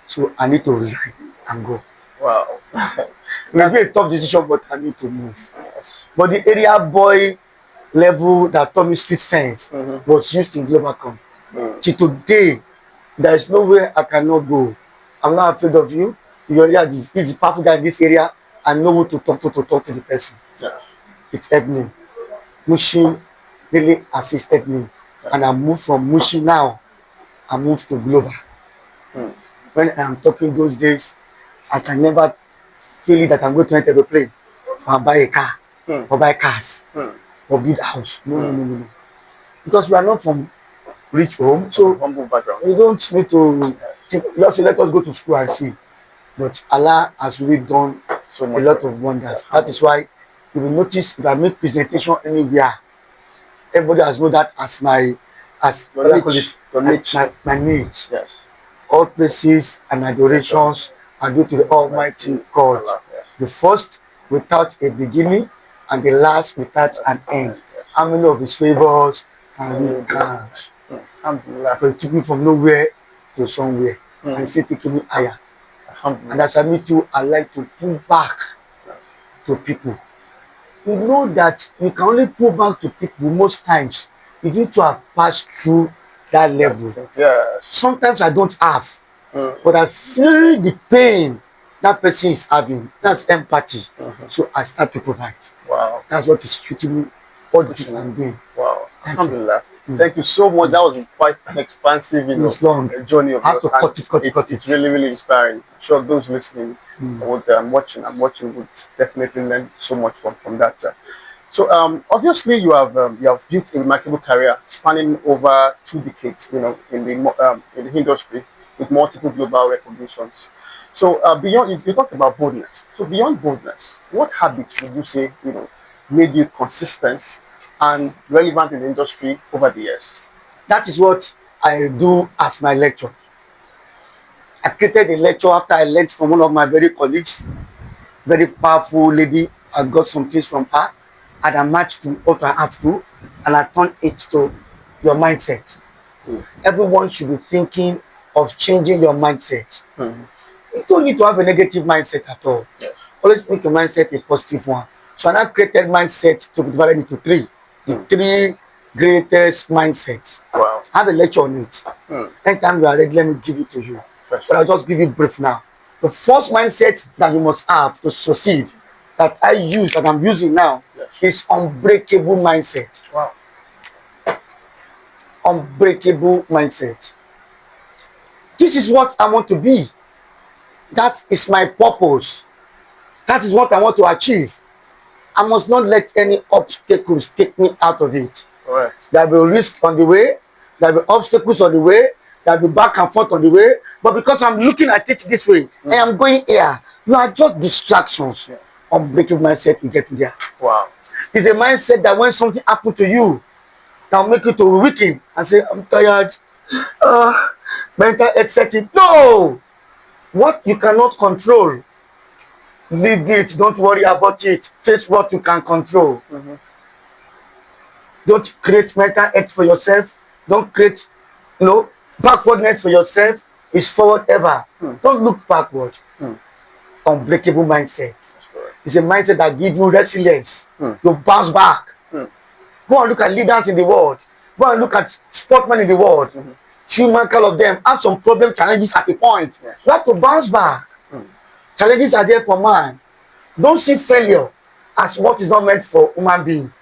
So I need to resign and go. Wow. It may be a tough decision, but I need to move. Yes. But the area boy level that taught me street sense was used in Globalcom. Till today, there is nowhere I cannot go. I'm not afraid of you. Your area is the powerful guy in this area. I know who to talk to the person. Yes. It helped me. Mushin really assisted me. And I moved from Mushin now. I moved to Global. When I'm talking those days, I can never feel it that I'm going to enter the plane or buy a car or buy cars or build a house. No. Because we are not from rich home, so humble background. we don't need to think, just say, let us go to school and see. But Allah has really done So a much. lot of wonders. That is why, if you notice, if I make presentation anywhere, Everybody has known that as my Your niche. Your niche. my niche. Yes. All praises and adorations are due to the Almighty God. Allah, yes. The first without a beginning and the last without an end. Yes. How many of his favors can we count? Alhamdulillah. So he took me from nowhere to somewhere and still taking me higher. And as I meet you, I like to pull back to people. You know that you can only pull back to people most times if you two have passed through that level. Yes. Sometimes I don't have, but I feel the pain that person is having. That's empathy. So I start to provide. Wow. That's what is shooting me all the things I'm doing. Wow. Alhamdulillah. Thank you so much. That was quite an expansive, journey of yours. It's really, really inspiring. I'm sure those listening, watching would definitely learn so much from that. So obviously you have built a remarkable career spanning over 2 decades, in the industry with multiple global recognitions. So beyond, you talked about boldness. So beyond boldness, what habits would you say made you consistent and relevant in the industry over the years? That is what I do as my lecture. I created a lecture after I learned from one of my very colleagues, very powerful lady. I got some things from her, and I matched to what I have to, and I turned it to your mindset. Everyone should be thinking of changing your mindset. You don't need to have a negative mindset at all. Yes. Always make your mindset a positive one. So I now created mindset to be divided into 3. The 3 greatest mindsets. Wow. I have a lecture on it. Anytime you are ready, let me give it to you. But I'll just give you brief now. The first mindset that you must have to succeed, that I'm using now, is unbreakable mindset. Wow. Unbreakable mindset. This is what I want to be. That is my purpose. That is what I want to achieve. I must not let any obstacles take me out of it. Correct. There will be risk on the way. There will be obstacles on the way. There will be back and forth on the way. But because I'm looking at it this way, and I'm going here, you are just distractions. Unbreakable mindset will get you there. Wow. It's a mindset that when something happens to you, that will make you to weaken and say, I'm tired. Mental etc. No! What you cannot control, leave it. Don't worry about it. Face what you can control. Don't create mental health for yourself. Don't create, backwardness for yourself. It's forward ever. Don't look backward. Unbreakable mindset. It's a mindset that gives you resilience. You bounce back. Go and look at leaders in the world. Go and look at sportsmen in the world. Human, all of them have some problem, challenges at a point. You have to bounce back. Challenges are there for man. Don't see failure as what is not meant for human being.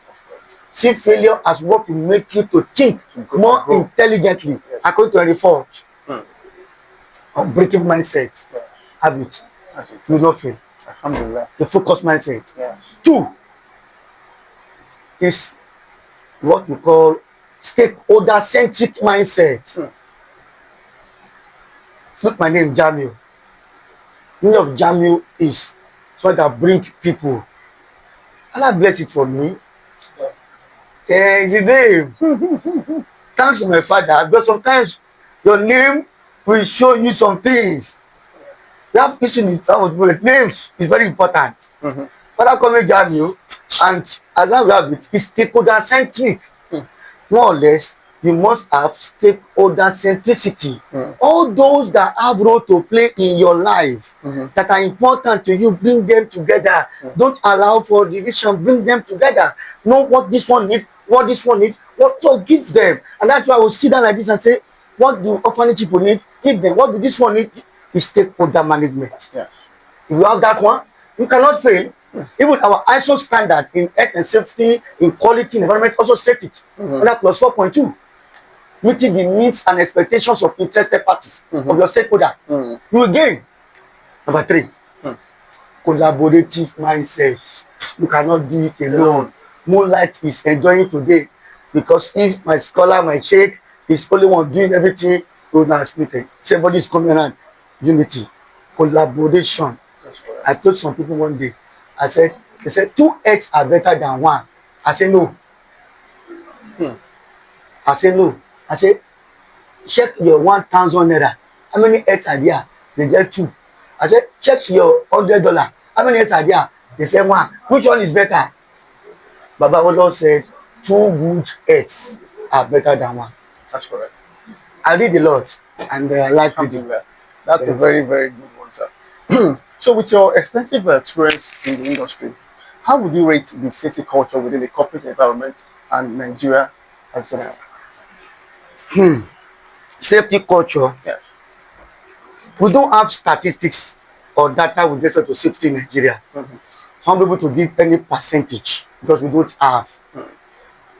See failure as what will make you to think more intelligently. According to 24. Unbreakable mindset. Have it. You will not fail. Alhamdulillah. The focused mindset. Yes. 2 is what we call stakeholder-centric mindset. Look, my name Jamiu. Meaning of Jamiu is so that bring people. Allah bless it for me. It's a name. Thanks to my father, but sometimes your name will show you some things. You have history with names is very important. Father call me Jamiu, and as I have it, it's stakeholder-centric. More or less, you must have stakeholder centricity. All those that have role to play in your life that are important to you, bring them together. Don't allow for division, bring them together. Know what this one needs, what this one needs, what to give them. And that's why I will sit down like this and say, what do orphanage people need? Give them. What do this one need? Is stakeholder management. Yes. If you have that one, you cannot fail. Even our ISO standard in health and safety, in quality, environment also set it. And that plus 4.2. Meeting the needs and expectations of interested parties, of your stakeholder. You will gain. Number 3, collaborative mindset. You cannot do it alone. Moonlight is enjoying today because if my scholar, my sheikh, is only one doing everything, we will not split it. Somebody is coming around. Unity, collaboration. I told some people one day, they said 2 eggs are better than 1. I said no. I say no. I say check your 1,000 naira. How many heads are there? They get 2. I say check your $100. How many heads are there? They say 1. Which one is better? Baba Wolo said 2 good heads are better than 1. That's correct. I read a lot and I like reading. That's a very, very good one, sir. So with your extensive experience in the industry, how would you rate the safety culture within the corporate environment and Nigeria as well? Safety culture. Yes. We don't have statistics or data with respect to safety in Nigeria. Some people to give any percentage because we don't have.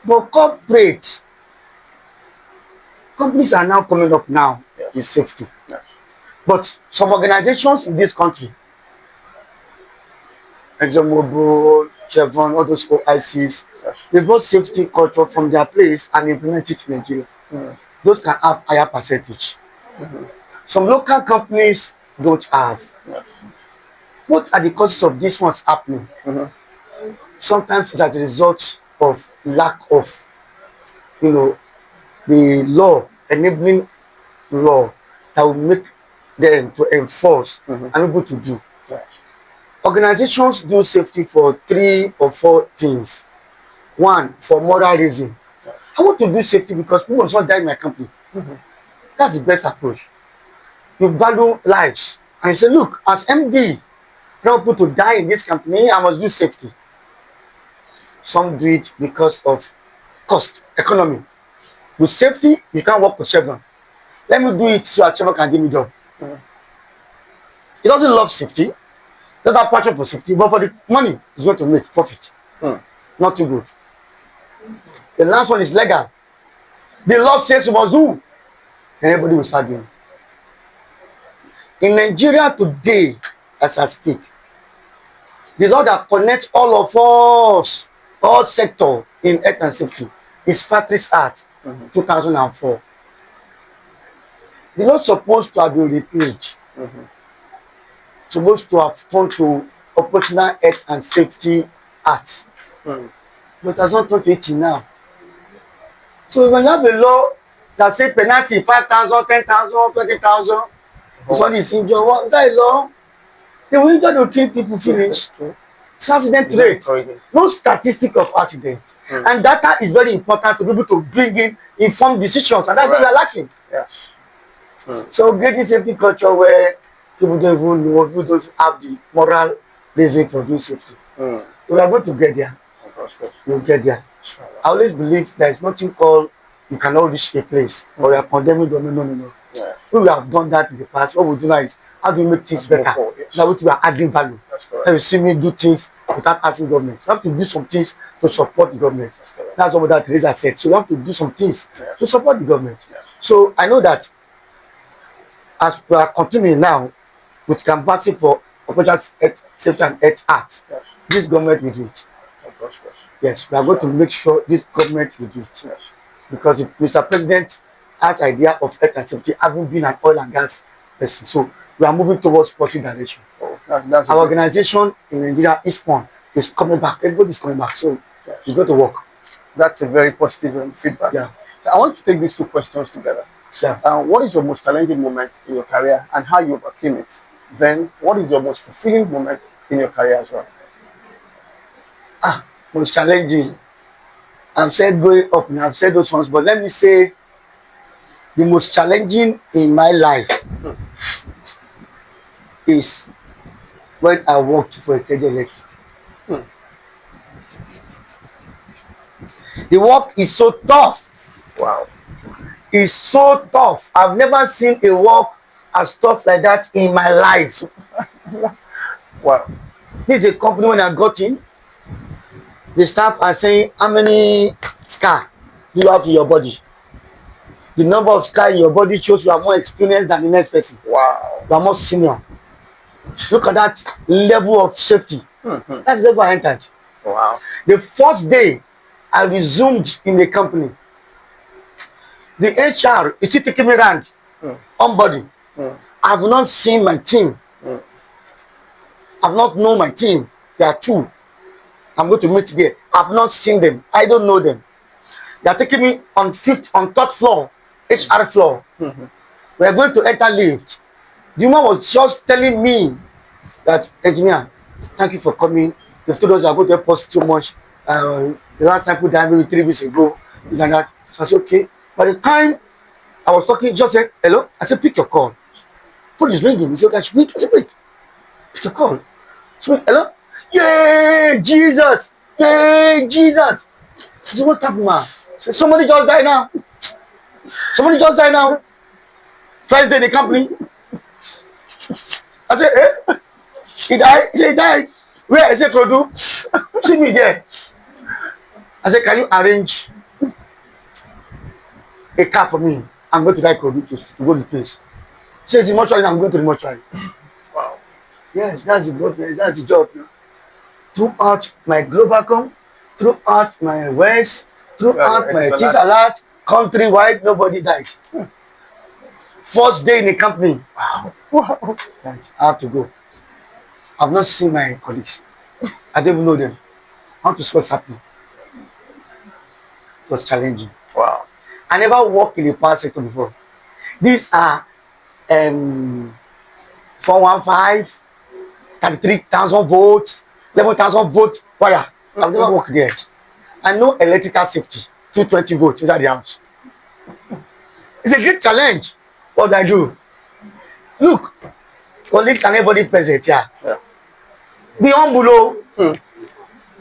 But companies are now coming up now with safety. Yes. But some organizations in this country, example, Chevron, all those QHSES, they brought safety culture from their place and implement it in Nigeria. Those can have higher percentage. Some local companies don't have. What are the causes of these ones happening? Sometimes it's as a result of lack of, the law, enabling law that will make them to enforce and able to do. Organizations do safety for 3 or 4 things. 1, for moral reason. I want to do safety because people must not die in my company. That's the best approach. You value lives and you say, look, as MD, I don't want people to die in this company, I must do safety. Some do it because of cost, economy. With safety, you can't work with Chevron. Let me do it so that Chevron can give me a job. He doesn't love safety, doesn't have passion for safety, but for the money, he's going to make profit. Not too good. The last one is legal. The law says you must do, and everybody will start doing. In Nigeria today, as I speak, the law that connects all of us, all sector in health and safety, is Factories Act 2004. The law supposed to have been repealed, supposed to have turned to Operational Health and Safety Act, but has not turned to it now. So when you have a law that says penalty 5,000, 10,000, 20,000, somebody is injured, what is that a law? They will injure, they will kill people, finish. It's accident rate. No statistic of accident. And data is very important to be able to bring in informed decisions, and that's what we are lacking. So creating safety culture where people don't even know, people don't have the moral reason for doing safety. We are going to get there. We'll get there. I always believe there is nothing called you cannot reach a place or you are condemning government. No. We have done that in the past. What we do now is how do we make things better? That's what we are adding value. And you see me do things without asking government. You have to do some things to support the government. That's what that Teresa said. So you have to do some things to support the government. So I know that as we are continuing now with canvassing for Operational Safety and Health Act, this government will do it. Yes, we are going to make sure this government will do it. Because Mr. President has idea of health and safety, having been an oil and gas person. So we are moving towards positive direction. Our organization in Nigeria, ISPON, is coming back. Everybody is coming back. So we go to work. That's a very positive feedback. So I want to take these 2 questions together. What is your most challenging moment in your career and how you overcame it? Then, what is your most fulfilling moment in your career as well? Most challenging. I've said growing up and I've said those ones, but let me say the most challenging in my life is when I worked for a KJ Electric. The work is so tough. Wow. It's so tough. I've never seen a work as tough like that in my life. Wow. This is a company when I got in, the staff are saying, how many scars do you have in your body? The number of scars in your body shows you are more experienced than the next person. Wow. You are more senior. Look at that level of safety. That's the level I entered. Wow. The first day I resumed in the company, the HR is still taking me around on body. I've not seen my team. I've not known my team. There are 2. I'm going to meet there. I've not seen them. I don't know them. They are taking me on third floor, HR floor. We are going to enter lift. The woman was just telling me that, engineer, thank you for coming. You've told us you are going to help us too much. The last time put down maybe 3 weeks ago, this and that. So I said, okay. By the time I was talking, just said, hello. I said, pick your call. Phone is ringing. He said, okay, I should pick. I said, pick. Pick your call. So, hello? Yay, Jesus! Yay, Jesus! I said, what happened, man? So somebody just died now. Somebody just died now. First day in the company. I said, eh? He died? He said, he died. Where? I said, Produ. See me there. I said, can you arrange a car for me? I'm going to die Produ to go to the place. She says, the mortuary, I'm going to the mortuary. Wow. Yes, that's the job. Throughout my global throughout my West, throughout my Tisalat, countrywide, nobody died. First day in the company, wow. I have to go. I've not seen my colleagues. I don't even know them. I want to see what's happening. It was challenging. Wow. I never worked in the power sector before. These are 415, 33,000 volts, 11,000 volt wire. I've never worked there. I know electrical safety, 220 volts inside the house. It's a great challenge. What do I do? Look, colleagues and everybody present here. Yeah. Be humble.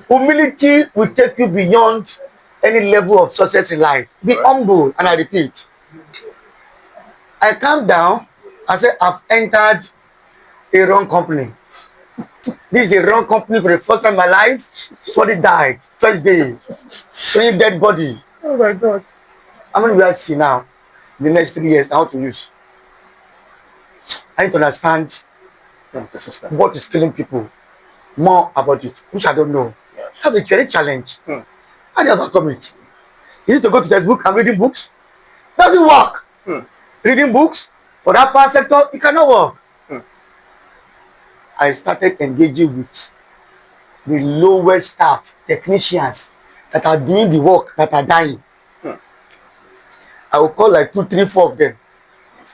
Humility will take you beyond any level of success in life. Be humble, and I repeat. I calm down. I say, I've entered a wrong company. This is a wrong company for the first time in my life. Somebody died. First day. Seeing dead body. Oh my God. How many will I see now? The next 3 years, how to use. I need to understand the system. What is killing people. More about it, which I don't know. Yes. That's a very challenge. How do you overcome it? Is it to go to textbook and reading books? Doesn't work. Reading books for that power sector, it cannot work. I started engaging with the lowest staff, technicians that are doing the work that are dying. I will call like 2, 3, 4 of them.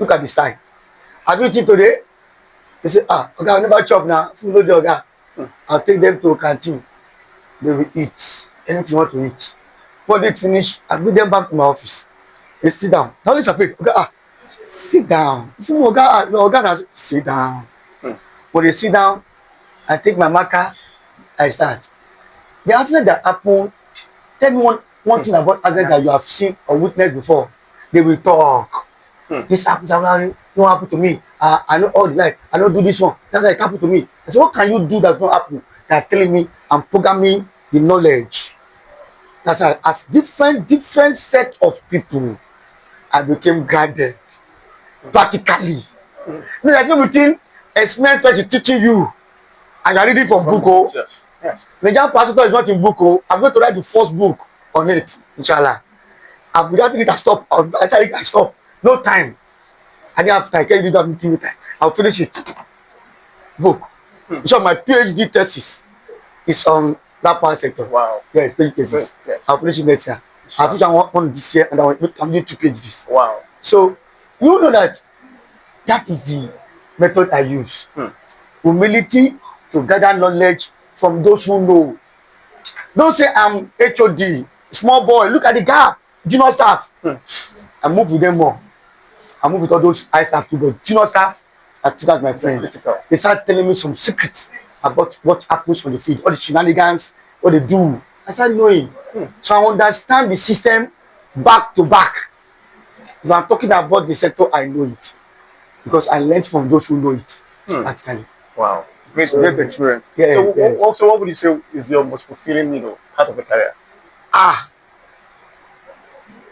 Look at this time. Have you eaten today? They say, okay, I'll never chop now. Follow the other. I'll take them to a canteen. They will eat anything you want to eat. When they finish, I'll bring them back to my office. They sit down. Now listen, okay, sit down. Sit down. When they sit down, I take my marker, I start. The accident that happened, tell me one thing about accident that you have seen or witnessed before. They will talk. This happens, don't happen to me. I know all the life. I don't do this one. That's why it happened to me. I said, what can you do that don't happen? They are telling me I'm programming the knowledge. That's why as different set of people, I became guided practically. There's no between experience that is teaching you and you're reading from book. Yes. Yes. Nigerian pastor is not in book. I'm going to write the first book on it, inshallah. I've without it, I stop. I stop. No time. I didn't have time. I can't do that. Give me time. I'll finish it. Book. So my PhD thesis is on that power sector. Wow. Yeah, PhD thesis. Yes. I'll finish it next year. I'll finish one this year, and I'm doing 2 PhDs. Wow. So you know that is the method I use. Humility to gather knowledge from those who know. Don't say I'm HOD, small boy. Look at the gap. Junior staff. I move with them more. I move with all those high staff too, but junior staff, I took as my friend. They start telling me some secrets about what happens on the field, all the shenanigans, what they do. I start knowing. So I understand the system back to back. If I'm talking about the sector, I know it. Because I learned from those who know it. Practically. Wow. Great experience. Yeah, so, yes. what would you say is your most fulfilling, part of the career?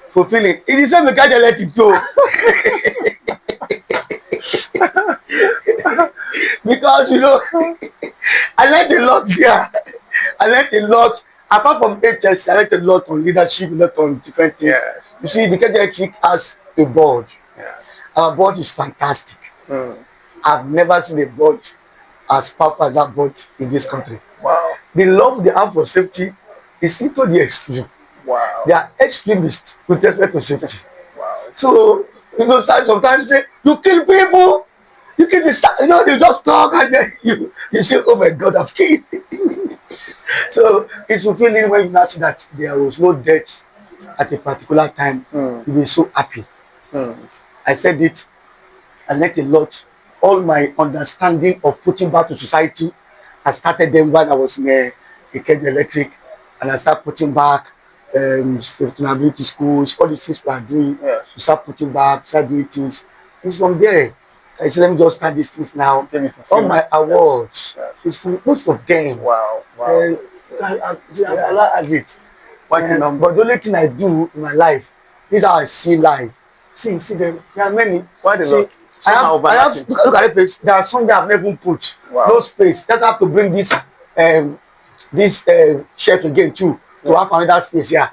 Fulfilling. It is not the guy that let it go. Because I learned a lot here. I learned a lot. Apart from HEINZ, I learned a lot on leadership, a lot on different things. Yes. You see, the KHSES has a board. Yes. Our board is fantastic. I've never seen a board as powerful as that board in this country. Wow. The love they have for safety is into the extreme. Wow. They are extremists with respect to safety. Wow. So, sometimes say, you kill people, you kill the, they just talk and then you say, oh my God, I've killed. So, it's fulfilling when you now see that there was no death at a particular time. You will be so happy. I said it, I learned a lot. All my understanding of putting back to society, I started them when I was in a electric, and I started putting back sustainability schools, all these things we are doing. Yes. We start putting back, start doing things. It's from there. I said, let me just start these things now. All my awards, it's from most of them. Wow. Allah has it. But the only thing I do in my life, this is how I see life. See them. There are many. Why the lot? I have look at the place. There are some that I've never even put. Wow. No space. Just have to bring this shelf again too to have another space here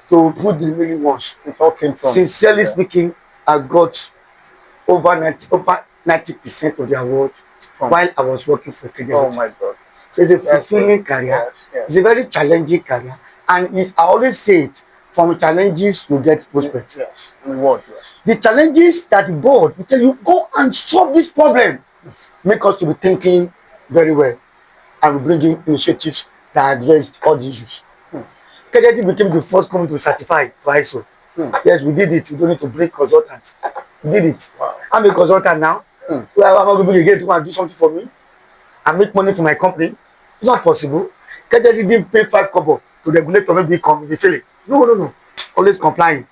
to put the remaining ones. It all came from. Sincerely speaking, I got over 90% of the award while I was working for KDS. Oh my God. So it's a fulfilling career. Yes. It's a very challenging career, and I always say it: from challenges you get prospect. Yes. Reward. Yes. The challenges that the board will tell you, go and solve this problem, make us to be thinking very well, and we bring in initiatives that address all the issues. KDS became the first company to certify to ISO. Yes, we did it. We don't need to bring consultants. We did it. Wow. I'm a consultant now. Well, I'm not going to get to come and do something for me and make money for my company. It's not possible. KDS didn't pay 5 kobo to regulate or maybe be failing. No. Always complying.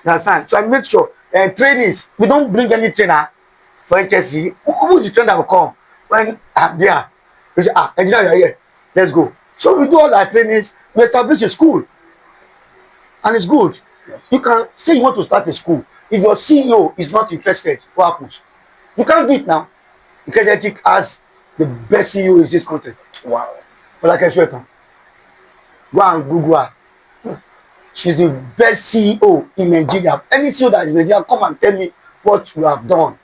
You understand? So I make sure trainees, we don't bring any trainer for HSE. Who is the trainer that will come when I'm there? We say, engineer, you're here. Let's go. So we do all our trainings. We establish a school. And it's good. Yes. You can say you want to start a school. If your CEO is not interested, what happens? You can't do it now. KDS has the best CEO in this country. Wow. But like I said, go and Google her. She's the best CEO in Nigeria. Any CEO that is in Nigeria, come and tell me what you have done.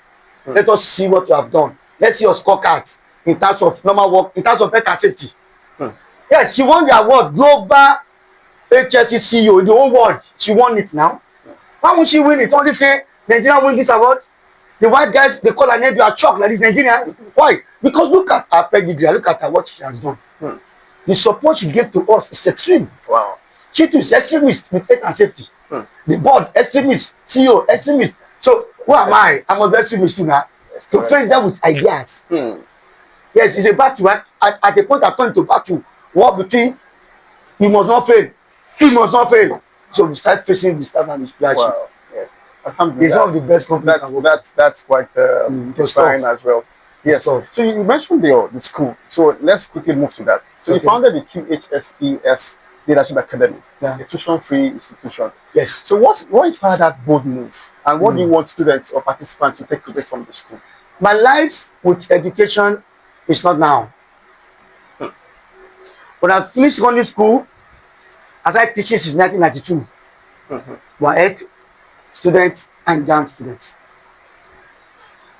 Let us see what you have done. Let's see your scorecards in terms of normal work, in terms of health and safety. Yes, she won the award, Global HSE CEO in the whole world. She won it now. Why won't she win it? Only say Nigeria win this award. The white guys, they call her name, they are shocked like this Nigerians. Why? Because look at her pedigree, look at her what she has done. The support she gave to us is extreme. Wow. She too is extremist with health and safety. The board, extremist, CEO, extremist. So who am I? I'm an extremist too now. To face them with ideas. Yes, it's a battle. At the point I turn to battle, war between you must not fail. You must not fail. So we start facing this time and leadership. Wow. Yes. It's one of the best companies. That's quite inspiring as well. Yes. So you mentioned the school. So let's quickly move to that. So you founded the QHSES Leadership Academy, a tuition-free institution. Yes. So what inspired that bold move? And what do you want students or participants to take away from the school? My life with education is not now. When I finished secondary school, I started teaching since 1992. WAEC students and JAM students.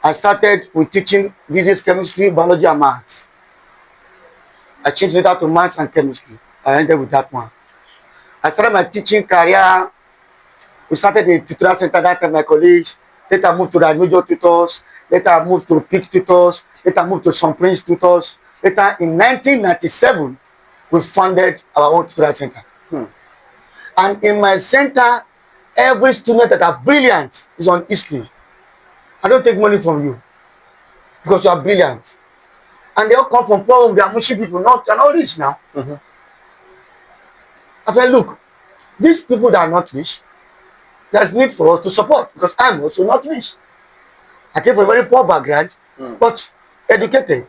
I started with teaching physics, chemistry, biology, and maths. I changed later to maths and chemistry. I ended with that one. I started my teaching career. We started a tutorial center that time, my colleagues. Later I moved to the major tutors. Later I moved to peak tutors. Later I moved to some prince tutors. Later in 1997, we funded our own tutorial center. And in my center, every student that are brilliant is on history. I don't take money from you because you are brilliant. And they all come from poor home, they are mushy people, they're not rich now. I said, look, these people that are not rich, there's need for us to support because I'm also not rich. I came from a very poor background, but educated.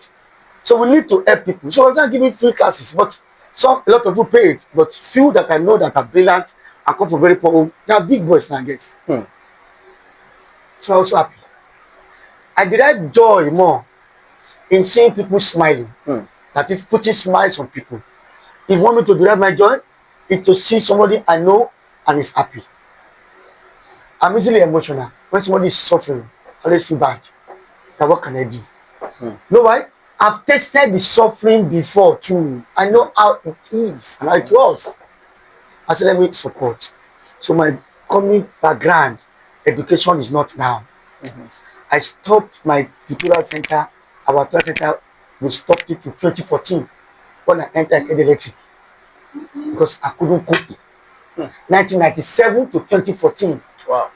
So we need to help people. So I was not giving free classes, but a lot of you paid, but few that I know that are brilliant and come from very poor home, they are big boys now, I guess. So I was happy. I derive joy more in seeing people smiling. That is putting smiles on people. If you want me to derive my joy, it's to see somebody I know and is happy. I'm easily emotional. When somebody is suffering, I always feel bad. Now what can I do? You know why? I've tasted the suffering before too. I know how it is and how it was. I said, let me support. So my coming background, education is not now. I stopped my tutorial center, our tutorial center, we stopped it in 2014 when I entered electric because I couldn't cope. 1997 to 2014. Wow.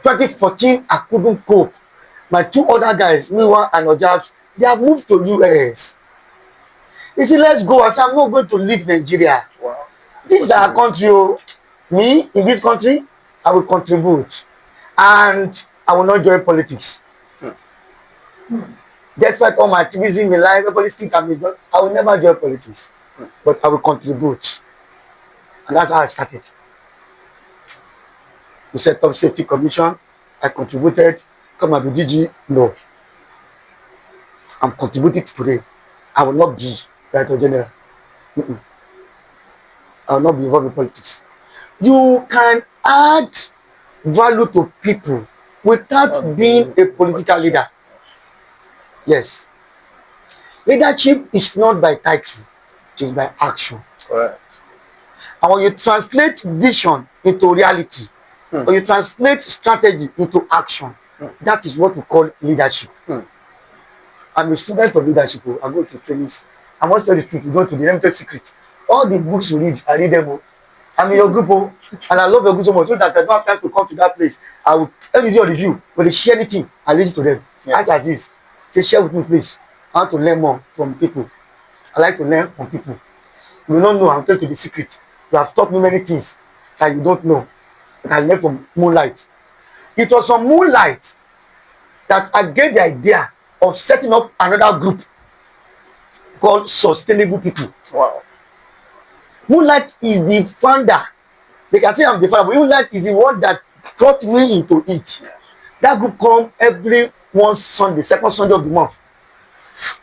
2014, I couldn't cope. My two other guys, Miwa and Ojabs, they have moved to US. He said, let's go. I said, I'm not going to leave Nigeria. Wow. This is our country. Oh. Me, in this country, I will contribute. And I will not join politics. Despite all my activism in life, everybody thinks I will never join politics. But I will contribute. And that's how I started. We set up safety commission. I contributed. Come and be DG. No. I'm contributing today. I will not be Director General. I will not be involved in politics. You can add value to people without being a political leader. Yes. Leadership is not by title, it's by action. Correct. And when you translate vision into reality, or you translate strategy into action, that is what we call leadership. I'm a student of leadership. I go to trainings. I must tell the truth. We go to the limited secret. All the books you read, I read them. I'm in your group, and I love your group so much so that I don't have time to come to that place. I will every day review, but they share anything, I listen to them. Yeah. As is. Say, share with me, please. I want to learn more from people. I like to learn from people. You don't know, I'm telling you the secret. You have taught me many things that you don't know. That I learned from Moonlight. It was from Moonlight that I get the idea of setting up another group called Sustainable People. Wow. Moonlight is the founder. They can say I'm the founder, but Moonlight is the one that brought me into it. That group come every one Sunday, second Sunday of the month.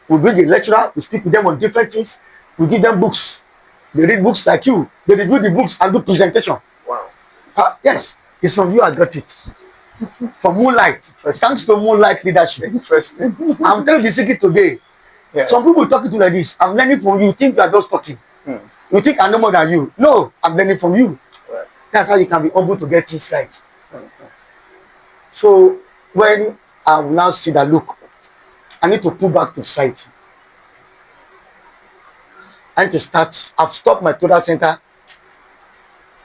We bring a lecturer, we speak with them on different things, we give them books. They read books like you, they review the books and do presentation. Wow. Yes, it's from you I got it. From Moonlight. Thanks to Moonlight leadership. Interesting. I'm telling the secret today. Yeah. Some people talking to like this. I'm learning from you. You think you are just talking. You think I know more than you. No, I'm learning from you. Right. That's how you can be humble to get things right. So when I will now see that, look, I need to pull back to society. I need to start. I've stopped my total center.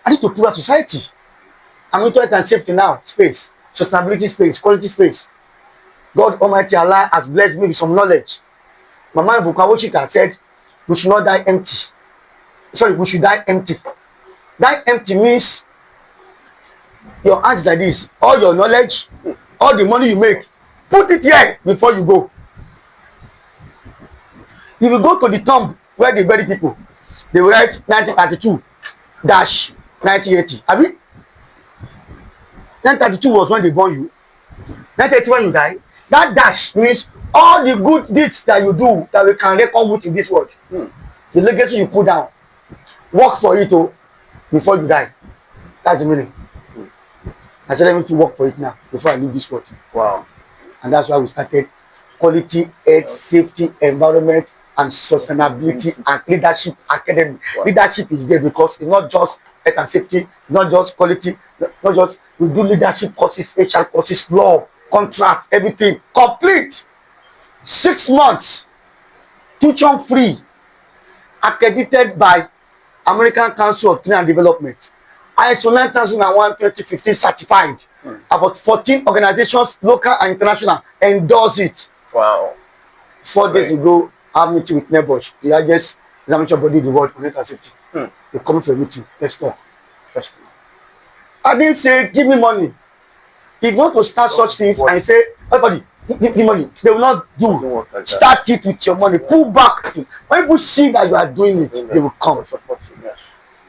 I need to pull back to society. I'm into health and safety now. Space. Sustainability space. Quality space. God Almighty Allah has blessed me with some knowledge. Mama Bukawoshika said, we should not die empty. Sorry, we should die empty. Die empty means your hands like this. All your knowledge, all the money you make, put it here before you go. If you go to the tomb where they bury people, they will write 1932-1980. Have you? 1932 was when they born you. 1980 when you die. That dash means all the good deeds that you do that we can reckon with in this world. The legacy you put down. Work for it before you die. That's the meaning. I said I want to work for it now before I leave this world. Wow. And that's why we started Quality, Health, Safety, Environment, and Sustainability and Leadership Academy. Wow. Leadership is there because it's not just health and safety, it's not just quality, not just we do leadership courses, HR courses, law, contract, everything complete. 6 months, tuition free, accredited by American Council of Training and Development, ISO 9001-2015 certified. About 14 organizations, local and international, endorse it. Wow. 4 days ago, I have a meeting with neighbors, the largest examination body in the world on health and safety. They come for a meeting. Let's talk. Interesting. I didn't say, give me money. If you want to start such things and say, everybody, give me money, they will not do. Like start it with your money. Pull back. When people see that you are doing it, they will come.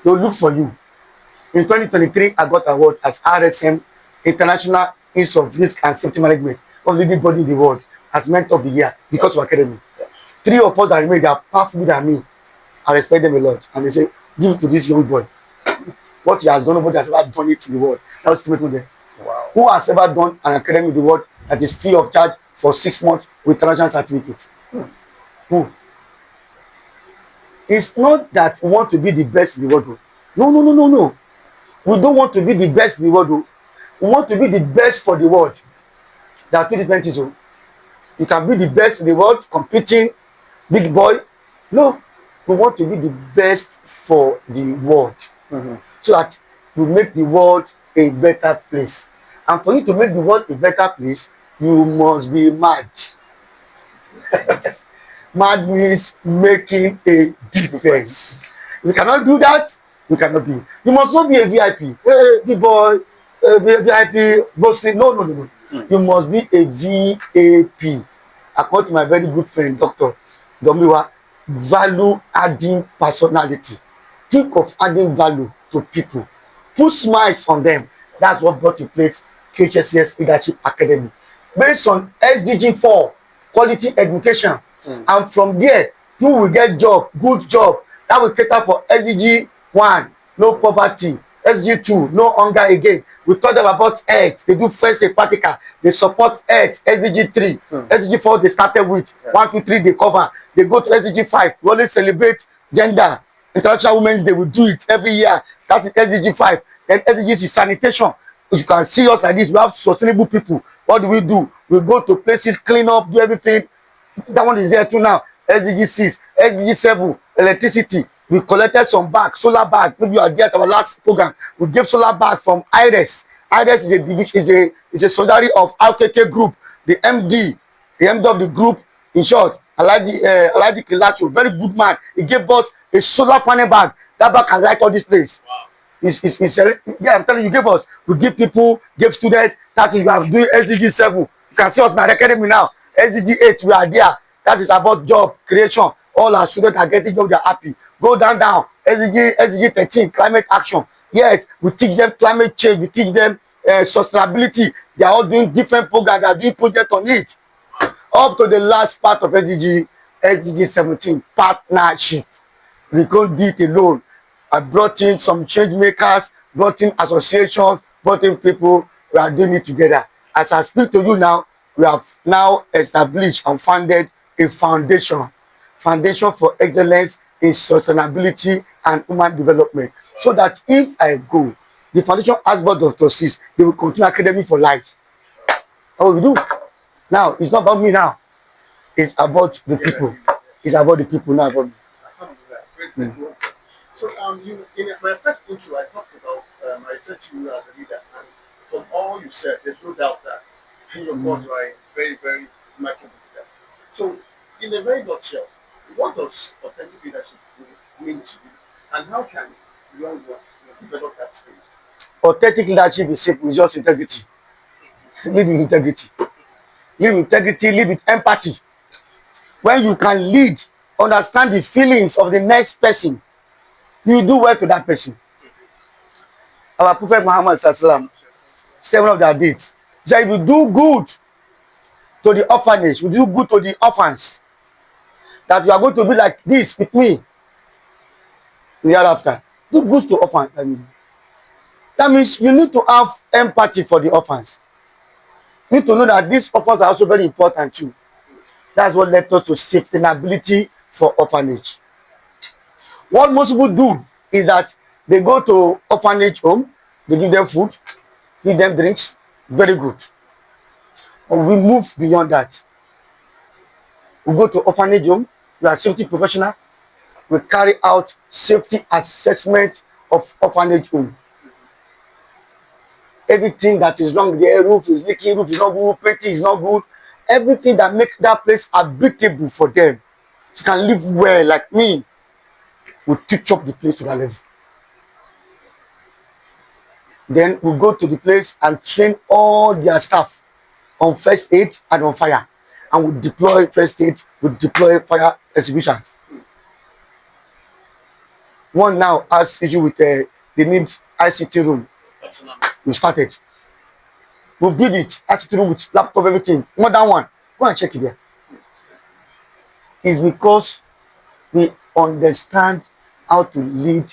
They will look for you. In 2023, I got an award as RSM, International Institute of Risk and Safety Management, of the big body in the world, as Mentor of the Year because of Academy. 3 of us that remain, they are powerful than me. I respect them a lot. And they say, give it to this young boy. What he has done, nobody has ever done it in the world. That was Timothy there. Wow. Who has ever done an academy in the world that is free of charge for 6 months with international certificates? Who? It's not that we want to be the best in the world. No, no, no, no, no. We don't want to be the best in the world. Oh. We want to be the best for the world. There are two different things. Oh. You can be the best in the world, competing, big boy. No, we want to be the best for the world. So that we make the world a better place. And for you to make the world a better place, you must be mad. Mad means making a difference. We cannot do that. We cannot be. You must not be a VIP. Hey, big boy, VIP, boasting. No, no, no, no. You must be a VAP. According to my very good friend, Dr. Domiwa, value adding personality. Think of adding value to people. Put smiles on them. That's what brought in place QHSES Leadership Academy. Based on SDG 4, quality education. And from there, you will get job, good job. That will cater for SDG 1, no poverty. SDG 2, no hunger again. We taught them about health. They do first aid practical. They support health. SDG 3, SDG 4 they started with. 1, 2, 3 they cover. They go to SDG 5. We always celebrate gender. International Women's Day, we do it every year. That is SDG 5. Then SDG is sanitation. You can see us like this. We have sustainable people. What do? We go to places, clean up, do everything. That one is there too now. SDG 6, SDG 7, electricity. We collected some bags, solar bag. Maybe you are there at our last program. We gave solar bag from IRES. IRES is a division, is a subsidiary of RKK Group. The MD of the group, in short, Alhaji Kilacho, very good man. He gave us a solar panel bag. That bag can light all this place. Yeah, I'm telling you, give us. We give people, give students. That is, you are doing SDG 7. You can see us in our academy now. SDG 8, we are there. That is about job creation. All our students are getting job, they are happy. Go down. SDG 13, climate action. Yes, we teach them climate change. We teach them sustainability. They are all doing different programs. They are doing projects on it. Up to the last part of SDG 17, partnership. We can't do it alone. I brought in some change makers, brought in associations, brought in people. We are doing it together. As I speak to you now, we have now established and founded a foundation for excellence in sustainability and human development. So that if I go, the foundation has board of trustees, they will continue academy for life. How we do? Now, it's not about me now. It's about the people. It's about the people, not about me. So, in my first intro, I talked about, I referred to you as a leader, and from all you said, there's no doubt that you, of course, are a very, very remarkable leader. So, in a very nutshell, what does authentic leadership mean to you, and how can young ones develop that space? Authentic leadership is simple, it's just integrity. Lead with integrity. Lead with integrity, lead with empathy. When you can lead, understand the feelings of the next person, you do well to that person. Our Prophet Muhammad As-salamu, 7 of their dates. He said, if you do good to the orphanage, you do good to the orphans, that you are going to be like this with me hereafter. Do good to orphans. That means you need to have empathy for the orphans. You need to know that these orphans are also very important too. That's what led us to sustainability for orphanage. What most people do is that they go to orphanage home, they give them food, give them drinks, very good. But we move beyond that. We go to orphanage home, we are safety professional, we carry out safety assessment of orphanage home. Everything that is wrong there, roof is leaking, roof is not good, painting is not good, everything that makes that place habitable for them, so can live well like me, we teach up the place to that level. Then we go to the place and train all their staff on first aid and on fire. And we deploy first aid, we deploy fire exhibitions. One now has issue with they need ICT room. We started. We build it, ICT room with laptop, everything. More than one. Go and check it there. It's because we understand how to lead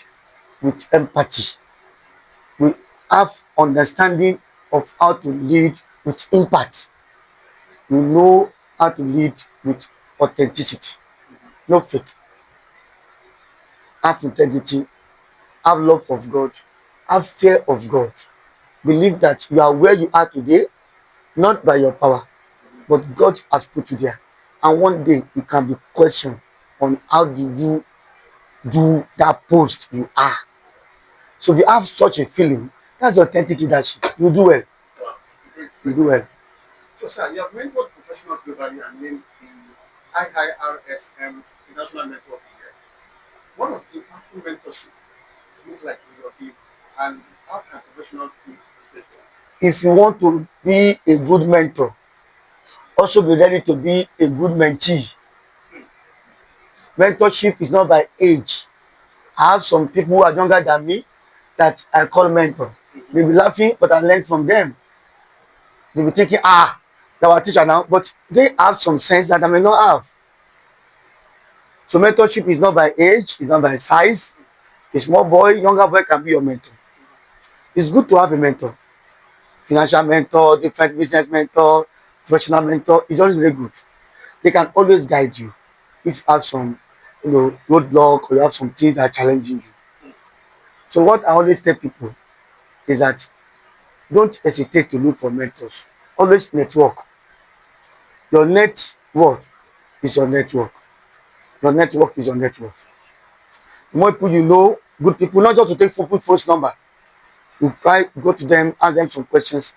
with empathy. We have understanding of how to lead with impact. We know how to lead with authenticity. No fake. Have integrity, have love of God, have fear of God. Believe that you are where you are today, not by your power, but God has put you there. And one day you can be questioned on how do you do that post you are. So if you have such a feeling, that's authentic leadership. You do well. Wow. Great, You great. do well. So, sir, you have mentored professionals globally and named the IIRSM International Mentor of the Year. What does impactful mentorship look like in your view, and how can professionals be better? If you want to be a good mentor, also be ready to be a good mentee. Mentorship is not by age. I have some people who are younger than me that I call mentor. They be laughing, but I learn from them. They be thinking, they're our teacher now, but they have some sense that I may not have. So mentorship is not by age, it's not by size. A small boy, younger boy can be your mentor. It's good to have a mentor. Financial mentor, different business mentor, professional mentor is always very good. They can always guide you if you have some, roadblock or you have some things that are challenging you. So what I always tell people is that don't hesitate to look for mentors. Always network. Your net worth is your network. Your network is your network. The more people you know, good people, not just to take first number. You try, go to them, ask them some questions.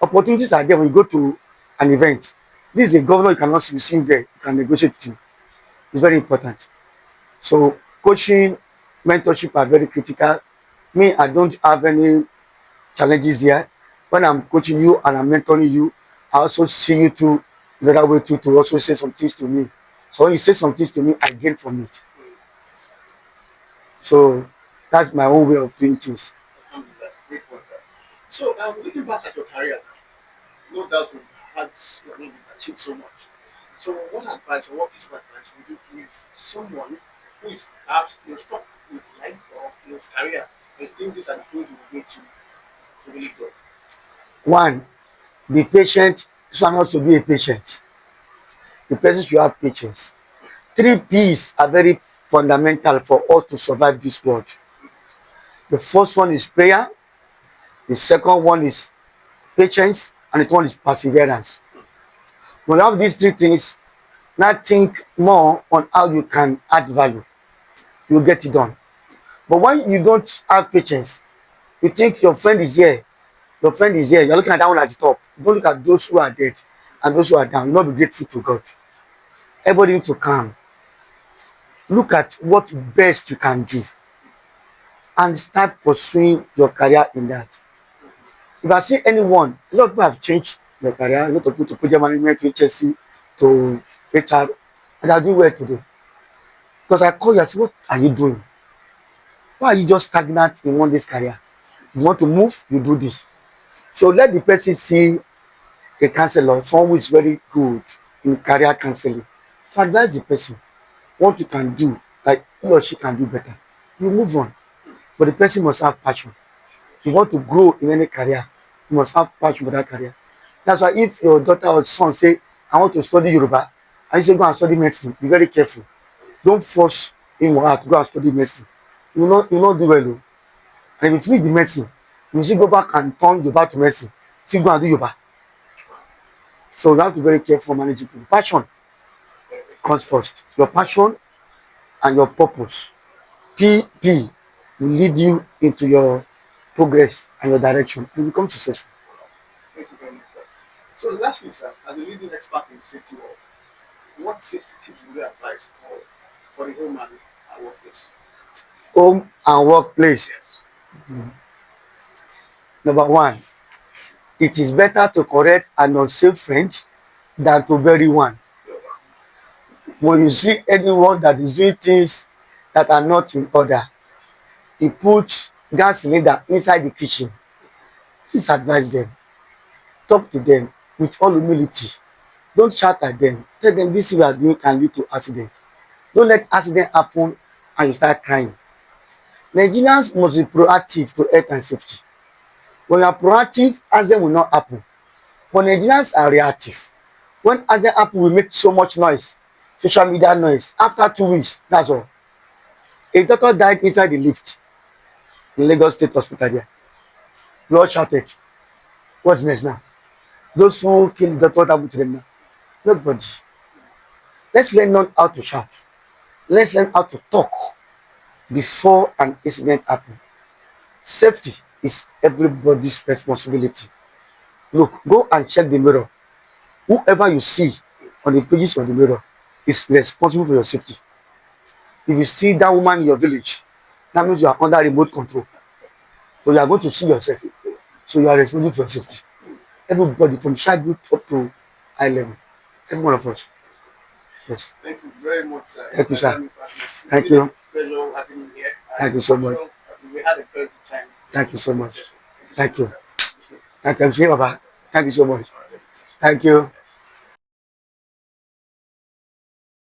Opportunities are there when you go to an event. This is a governor you cannot see, you see him there, you can negotiate with him. It's very important. So coaching, mentorship are very critical. Me, I don't have any challenges there. When I'm coaching you and I'm mentoring you, I also see you to the other way to also say some things to me. So when you say some things to me, I gain from it. So that's my own way of doing things. Great one, sir. So, looking back at your career, no doubt you've had, you've achieved so much. So, what advice or what piece of advice would you give someone who is perhaps stuck with life or his career and think these are the things you will need to really grow? One, be patient. Someone has to be a patient. The person should have patience. 3 P's are very fundamental for us to survive this world. The first one is prayer. The second one is patience. And the third one is perseverance. When you have these 3 things, now think more on how you can add value. You'll get it done. But when you don't have patience, you think your friend is here. Your friend is there. You're looking at that one at the top. You don't look at those who are dead and those who are down. You'll not be grateful to God. Everybody needs to calm. Look at what best you can do and start pursuing your career in that. If I see anyone, a lot of people have changed their career, a lot of people to project management, to HSC, to HR, and are doing well today. Because I call you and say, what are you doing? Why are you just stagnant in one day's career? If you want to move, you do this. So let the person see a counselor, someone who is very good in career counseling, to advise the person what you can do, like he or she can do better. You move on. But the person must have passion. If you want to grow in any career, you must have passion for that career. That's why if your daughter or son say, I want to study Yoruba, and you say go and study medicine, be very careful. Don't force him or her to go and study medicine. You will not do well. And if you finish the medicine, you still go back and turn Yoruba to medicine. Still go and do Yoruba. So you have to be very careful managing people. Passion comes first. Your passion and your purpose. PP will lead you into your progress and your direction. You become successful. Thank you very much, sir. So, lastly, sir, as a leading expert in the safety world, what safety tips would you advise for the home and our workplace? Home and workplace. Yes. Number one, it is better to correct an unsafe friend than to bury one. When you see anyone that is doing things that are not in order, he puts gas cylinder inside the kitchen. Please advise them. Talk to them with all humility. Don't shout at them. Tell them this we are doing can lead to accident. Don't let accident happen and you start crying. Nigerians must be proactive to health and safety. When you are proactive, accident will not happen. But Nigerians are reactive. When accident happen, we make so much noise. Social media noise. After 2 weeks, that's all. A doctor died inside the lift. in Lagos State Hospital there. We all shouted. What's next now? Those who killed the doctor, what happened to them now? Nobody. Let's learn not how to shout. Let's learn how to talk before an incident happens. Safety is everybody's responsibility. Look, go and check the mirror. Whoever you see on the pages of the mirror is responsible for your safety. If you see that woman in your village, that means you are under remote control. So you are going to see yourself. So you are responsible for your safety. Everybody from childhood up to high level. Every one of us. Yes. Thank you very much, sir. Thank you, sir. Thank It's you. a pleasure having you here. Thank you so much. We had a very good time. Thank you so much. Thank you. Thank you, Baba. Thank you so much. Thank you.